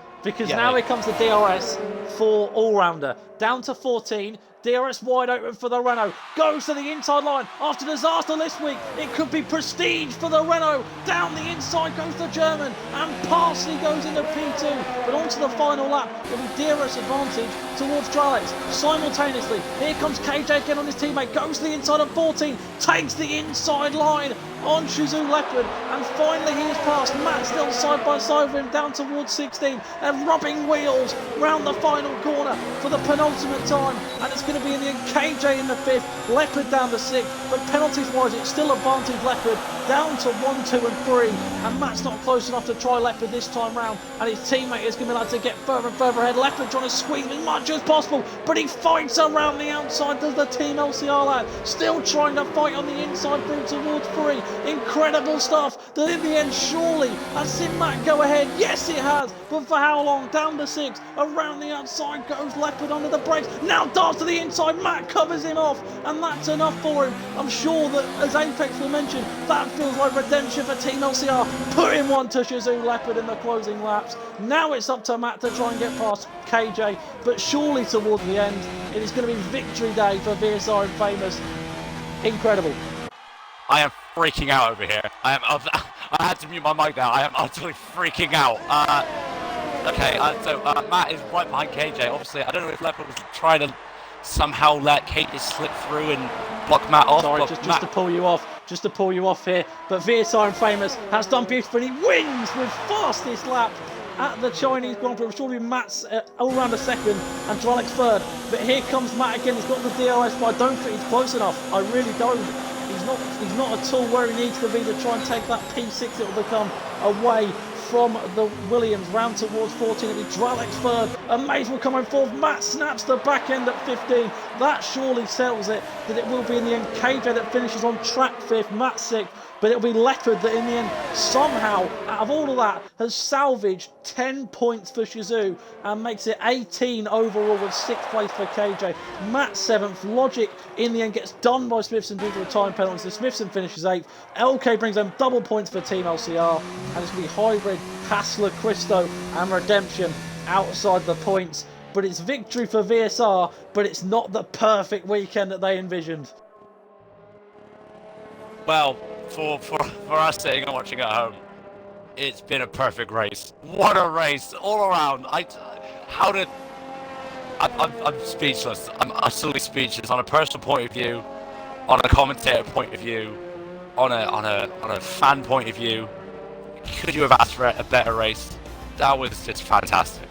now here comes the DRS for Allrounder. Down to 14. DRS wide open for the Renault. Goes to the inside line. After disaster this week, it could be prestige for the Renault. Down the inside goes the German. And Parsley goes into P2. But onto the final lap, it'll be DRS advantage towards Dralex. Simultaneously, here comes KJ again on his teammate. Goes to the inside of 14. Takes the inside line on Shazoo Leopard. And finally he is past. Matt still side by side with him down towards 16. And rubbing wheels round the final corner for the penultimate time. And it's going to be in the end KJ in the 5th, Leopard down to 6th, but penalties wise it's still advantage Leopard. down to 1, 2 and 3, and Matt's not close enough to try Leopard this time round, and his teammate is going to be able to get further and further ahead. Leopard trying to squeeze as much as possible, but he fights around the outside, does the Team LCR lad, still trying to fight on the inside through towards 3. Incredible stuff, that in the end surely has seen Matt go ahead. Yes it has, but for how long? Down to 6, around the outside goes Leopard under the brakes, now darts to the inside, Matt covers him off, and that's enough for him. I'm sure that, as Apex will mention, that feels like redemption for Team LCR, putting one to Shazoo Leopard in the closing laps. Now it's up to Matt to try and get past KJ, but surely towards the end, it is going to be victory day for VSR and Famous. Incredible. I am freaking out over here. I had to mute my mic now. I am utterly freaking out. Okay, so Matt is right behind KJ. Obviously, I don't know if Leopard was trying to somehow let KJ slip through and block Matt off. Sorry, just to pull you off here. But VSR and Famous has done beautifully. He wins with fastest lap at the Chinese Grand Prix. Surely Matt's all around a second and Dralek third. But here comes Matt again. He's got the DRS, but I don't think he's close enough. I really don't. He's not at all where he needs to be to try and take that P6 it will become away from the Williams. Round towards 14, it'll be Dralek's third, and Mays will come in fourth. Matt snaps the back end at 15. That surely settles it, that it will be in the end KJ that finishes on track fifth, Matt sixth, but it'll be Leopard that in the end somehow, out of all of that, has salvaged 10 points for Shazoo and makes it 18 overall with 6th place for KJ. Matt 7th. Logic in the end gets done by Smithson due to a time penalty, so Smithson finishes 8th. LK brings home double points for Team LCR, and it's going to be Hybrid, Hassler, Christo and Redemption outside the points. But it's victory for VSR, but it's not the perfect weekend that they envisioned. Well, for us sitting and watching at home, it's been a perfect race. What a race all around. I'm speechless. I'm utterly speechless on a personal point of view, on a commentator point of view, on a fan point of view. Could you have asked for a better race? That was just fantastic.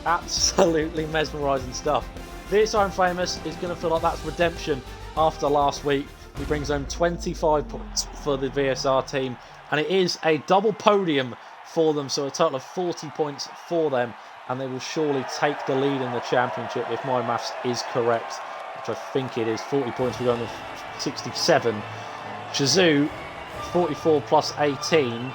Absolutely mesmerising stuff. VSR and Famous is going to feel like that's redemption after last week. He brings home 25 points for the VSR team, and it is a double podium for them, so a total of 40 points for them, and they will surely take the lead in the championship if my maths is correct, which I think it is. 40 points for going to 67. Shazoo, 44 plus 18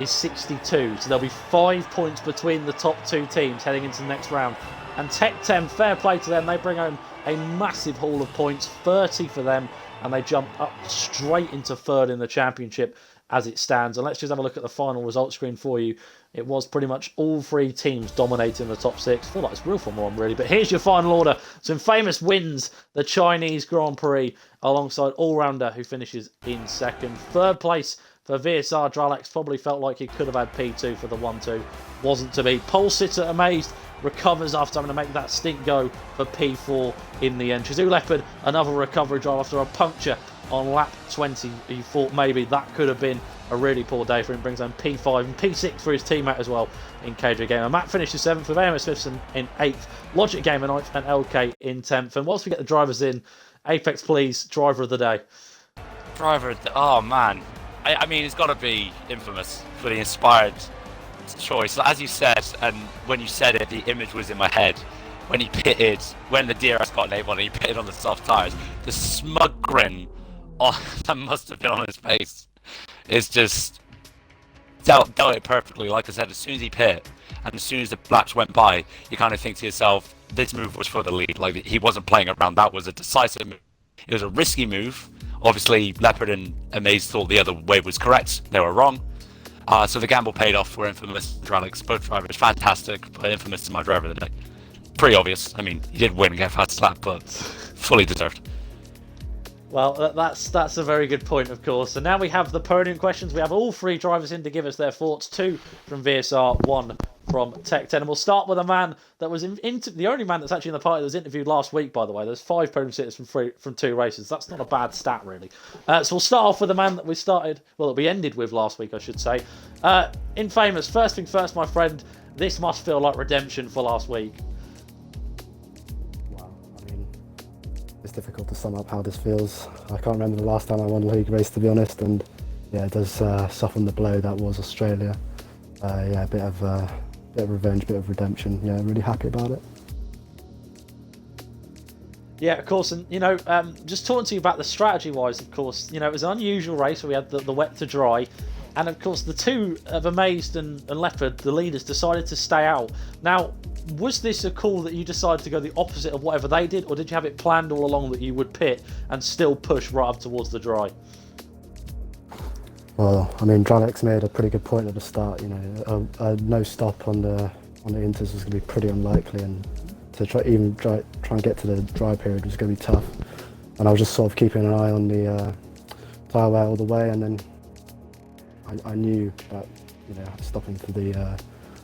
is 62, so there'll be 5 points between the top two teams heading into the next round. And Tech 10, fair play to them, they bring home a massive haul of points, 30 for them, and they jump up straight into third in the championship as it stands. And let's just have a look at the final results screen for you. It was pretty much all three teams dominating the top 6. I feel like it's real Formula 1 really, but here's your final order. So Famous wins the Chinese Grand Prix alongside Allrounder, who finishes in second. Third place for VSR, Dralex probably felt like he could have had P2 for the 1-2. Wasn't to be. Pole sitter Amazed recovers after having to make that stint go for P4 in the end. Shazoo Leopard, another recovery drive after a puncture on lap 20. He thought maybe that could have been a really poor day for him. Brings home P5 and P6 for his teammate as well in KJ Gamer. Matt finishes 7th with AMS Smithson in 8th. Logic Gamer 9th and LK in 10th. And whilst we get the drivers in, Apex please, driver of the day. Oh man. I mean, it's got to be Infamous for the inspired choice. As you said, and when you said it, the image was in my head. When he pitted, when the DRS got enabled and he pitted on the soft tyres, the smug grin that must have been on his face is just dealt it perfectly. Like I said, as soon as he pit and as soon as the laps went by, you kind of think to yourself, this move was for the lead. Like, he wasn't playing around. That was a decisive move. It was a risky move. Obviously, Leopard and Amaze thought the other way was correct. They were wrong. So the gamble paid off for Infamous. Dralex, both drivers, fantastic. But Infamous is my driver of the day. Pretty obvious. I mean, he did win and get fast lap, but fully deserved. Well, that's a very good point, of course. And now we have the podium questions. We have all three drivers in to give us their thoughts. 2 from VSR, 1 from Tech 10. And we'll start with a man that was the only man that's actually in the party that was interviewed last week, by the way. There's 5 podium sitters from 2 races. That's not a bad stat, really. So we'll start off with the man that we ended with last week, I should say. In Famous, first thing first, my friend, this must feel like redemption for last week. Wow, I mean, difficult to sum up how this feels. I can't remember the last time I won a league race, to be honest, and yeah, it does soften the blow that was Australia. Yeah, a bit of revenge, bit of redemption. Yeah, really happy about it. Yeah, of course, and just talking to you about the strategy-wise, of course, it was an unusual race where we had the wet to dry, and of course the two of Amazed and Leopard, the leaders, decided to stay out. Now, was this a call that you decided to go the opposite of whatever they did, or did you have it planned all along that you would pit and still push right up towards the dry? Well, I mean, Dralex made a pretty good point at the start. A no stop on the inters was going to be pretty unlikely, and to try and get to the dry period was going to be tough. And I was just sort of keeping an eye on the tyre wear all the way, and then I knew that stopping for the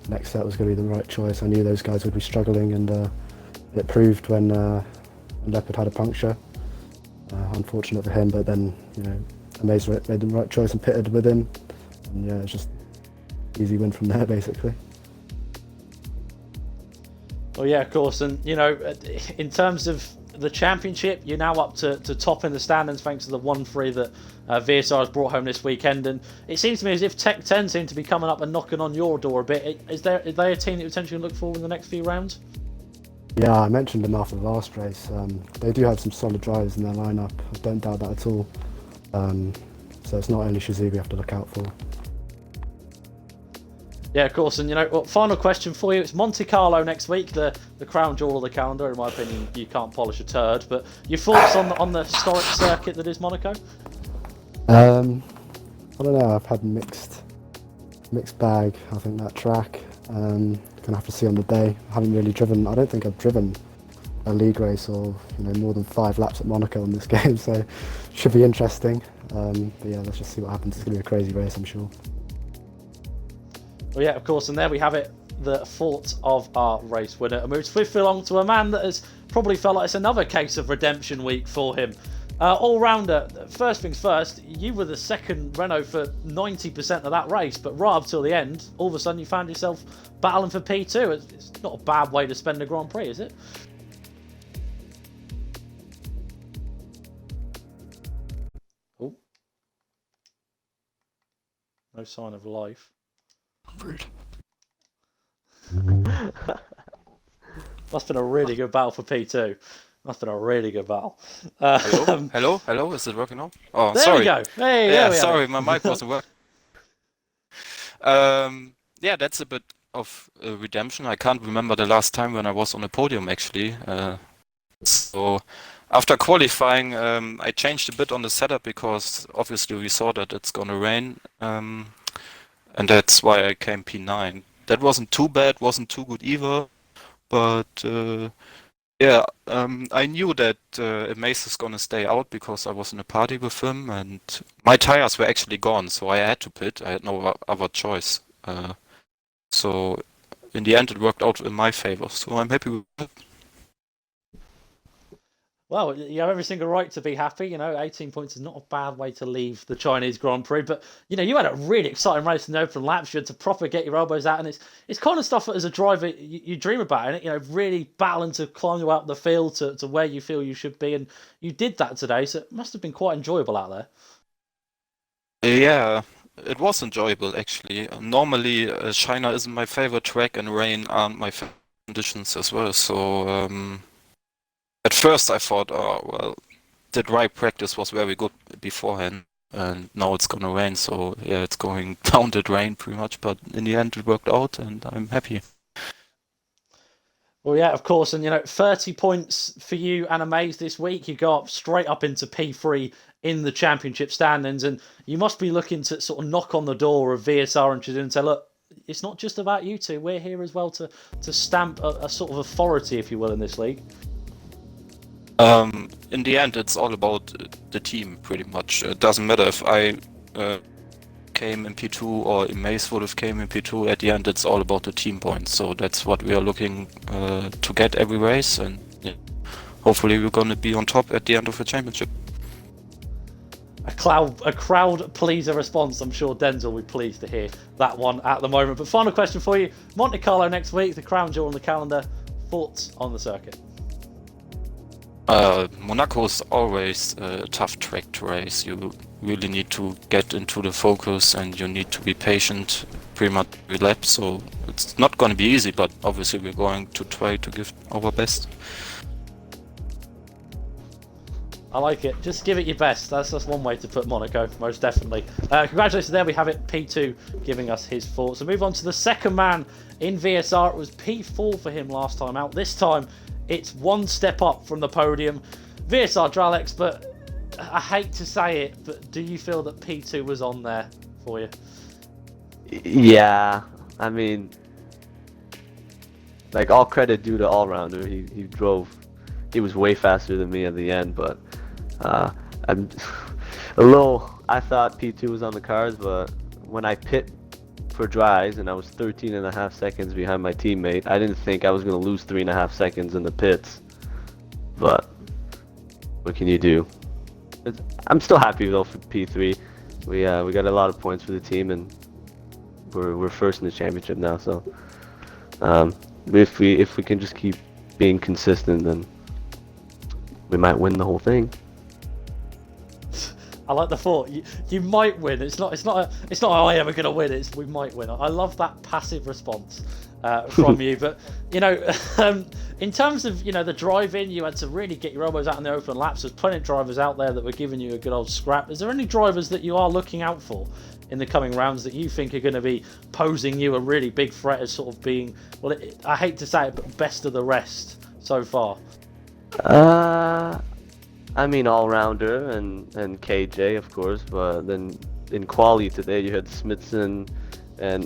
next set was going to be the right choice. I knew those guys would be struggling, and it proved when Leopard had a puncture. Unfortunate for him, but then Amaze made the right choice and pitted with him, and yeah, it's just easy win from there basically. Well, yeah, of course, and in terms of the championship, you're now up to top in the standings thanks to the 1-3 that VSR has brought home this weekend, and it seems to me as if Tech 10 seem to be coming up and knocking on your door a bit. Are they a team that you potentially look for in the next few rounds? Yeah, I mentioned them after the last race. They do have some solid drivers in their lineup. I don't doubt that at all. So it's not only Shazzy we have to look out for. Yeah, of course, and final question for you. It's Monte Carlo next week, the crown jewel of the calendar. In my opinion, you can't polish a turd, but your thoughts on the historic circuit that is Monaco? I don't know, I've had mixed bag. I think that track, gonna have to see on the day. I haven't really driven, I don't think I've driven a league race or more than 5 laps at Monaco in this game, so should be interesting. But yeah, let's just see what happens. It's gonna be a crazy race, I'm sure. Well, yeah, of course, and there we have it, the thoughts of our race winner. And moves swiftly along to a man that has probably felt like it's another case of redemption week for him. All-rounder, first things first, you were the second Renault for 90% of that race, but right up till the end, all of a sudden you found yourself battling for P2. It's not a bad way to spend a Grand Prix, is it? Oh. No sign of life. Rude. Must have been a really good battle for P2. Must have been a really good battle. Hello. Is it working now? Oh, there sorry. We go. Hey, yeah, sorry, my mic wasn't working. Yeah, that's a bit of redemption. I can't remember the last time when I was on a podium actually. So after qualifying, I changed a bit on the setup because obviously we saw that it's gonna rain. And that's why I came P9. That wasn't too bad, wasn't too good either, but yeah, I knew that Amaze is gonna stay out because I was in a party with him, and my tires were actually gone, so I had to pit. I had no other choice. So in the end, it worked out in my favor. So I'm happy with it. Well, you have every single right to be happy. 18 points is not a bad way to leave the Chinese Grand Prix. But, you had a really exciting race in the open laps. You had to proper get your elbows out. And it's kind of stuff that as a driver you dream about. And really battling to climb your way up the field to where you feel you should be. And you did that today. So it must have been quite enjoyable out there. Yeah, it was enjoyable actually. Normally, China isn't my favorite track and rain aren't my favorite conditions as well. So at first I thought, oh, well, the dry practice was very good beforehand, and now it's gonna rain, so yeah, it's going down the drain pretty much, but in the end it worked out, and I'm happy. Well, yeah, of course, and 30 points for you and Amaze this week. You go up straight up into P3 in the championship standings, and you must be looking to sort of knock on the door of VSR and Shazoo and say, look, it's not just about you two, we're here as well to stamp a sort of authority, if you will, in this league. In the end, it's all about the team, pretty much. It doesn't matter if I came in P2 or Amaze would have came in P2. At the end, it's all about the team points. So that's what we are looking to get every race, and yeah, hopefully we're going to be on top at the end of the championship. A crowd pleaser response. I'm sure Denzel will be pleased to hear that one at the moment. But final question for you: Monte Carlo next week, the crown jewel on the calendar. Thoughts on the circuit? Monaco is always a tough track to race. You really need to get into the focus and you need to be patient pretty much every lap. So it's not going to be easy, but obviously we're going to try to give our best. I like it. Just give it your best. That's one way to put Monaco, most definitely. Congratulations, there we have it. P2 giving us his thoughts. So move on to the second man in VSR. It was P4 for him last time out. This time, it's one step up from the podium. VSR Dralex, but I hate to say it, but do you feel that P2 was on there for you? Yeah, I mean, like all credit due to all rounder. He drove. He was way faster than me at the end, but I'm a little. I thought P2 was on the cards, but when I pit for dries and I was 13.5 seconds behind my teammate, I didn't think I was gonna lose 3.5 seconds in the pits. But what can you do? I'm still happy though for P3. We got a lot of points for the team and we're first in the championship now. So if we can just keep being consistent, then we might win the whole thing. I like the thought. You might win. It's not. I am gonna win. It's we might win. I love that passive response from you. But in terms of the driving, you had to really get your elbows out in the open laps. There's plenty of drivers out there that were giving you a good old scrap. Is there any drivers that you are looking out for in the coming rounds that you think are going to be posing you a really big threat as sort of being, well, I hate to say it, but best of the rest so far? I mean all-rounder and KJ of course, but then in quali today you had Smithson and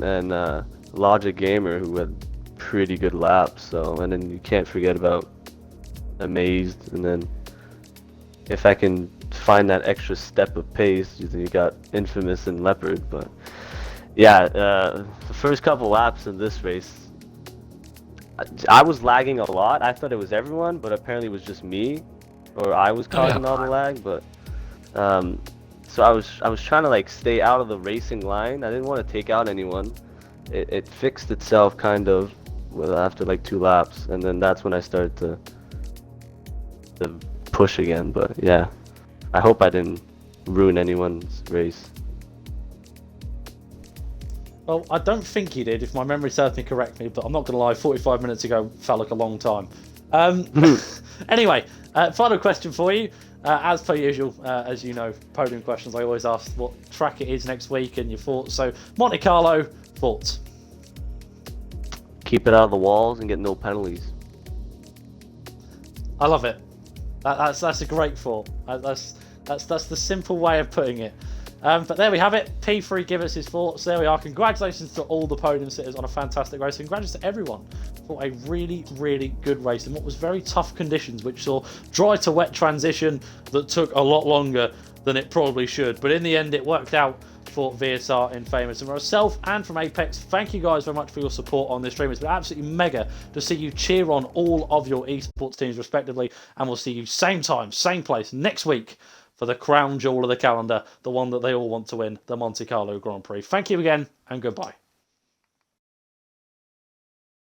Logic Gamer who had pretty good laps. So and then you can't forget about Amazed, and then if I can find that extra step of pace, you got Infamous and Leopard. But yeah, the first couple laps in this race, I was lagging a lot. I thought it was everyone, but apparently it was just me, or I was causing all the lag. But so I was trying to like stay out of the racing line. I didn't want to take out anyone. It fixed itself kind of after like 2 laps, and then that's when I started to push again. But yeah, I hope I didn't ruin anyone's race. Well, I don't think you did, if my memory serves me correctly, but I'm not going to lie, 45 minutes ago felt like a long time. Anyway, final question for you. As per usual, as you know, podium questions, I always ask what track it is next week and your thoughts. So, Monte Carlo, thoughts? Keep it out of the walls and get no penalties. I love it. That's a great thought. That's the simple way of putting it. But there we have it. P3 give us his thoughts. There we are. Congratulations to all the podium sitters on a fantastic race. Congratulations to everyone for a really, really good race in what was very tough conditions, which saw dry to wet transition that took a lot longer than it probably should. But in the end, it worked out for VSR in Famous. And from myself and from Apex, thank you guys very much for your support on this stream. It's been absolutely mega to see you cheer on all of your esports teams respectively. And we'll see you same time, same place next week for the crown jewel of the calendar, the one that they all want to win, the Monte Carlo Grand Prix. Thank you again, and goodbye.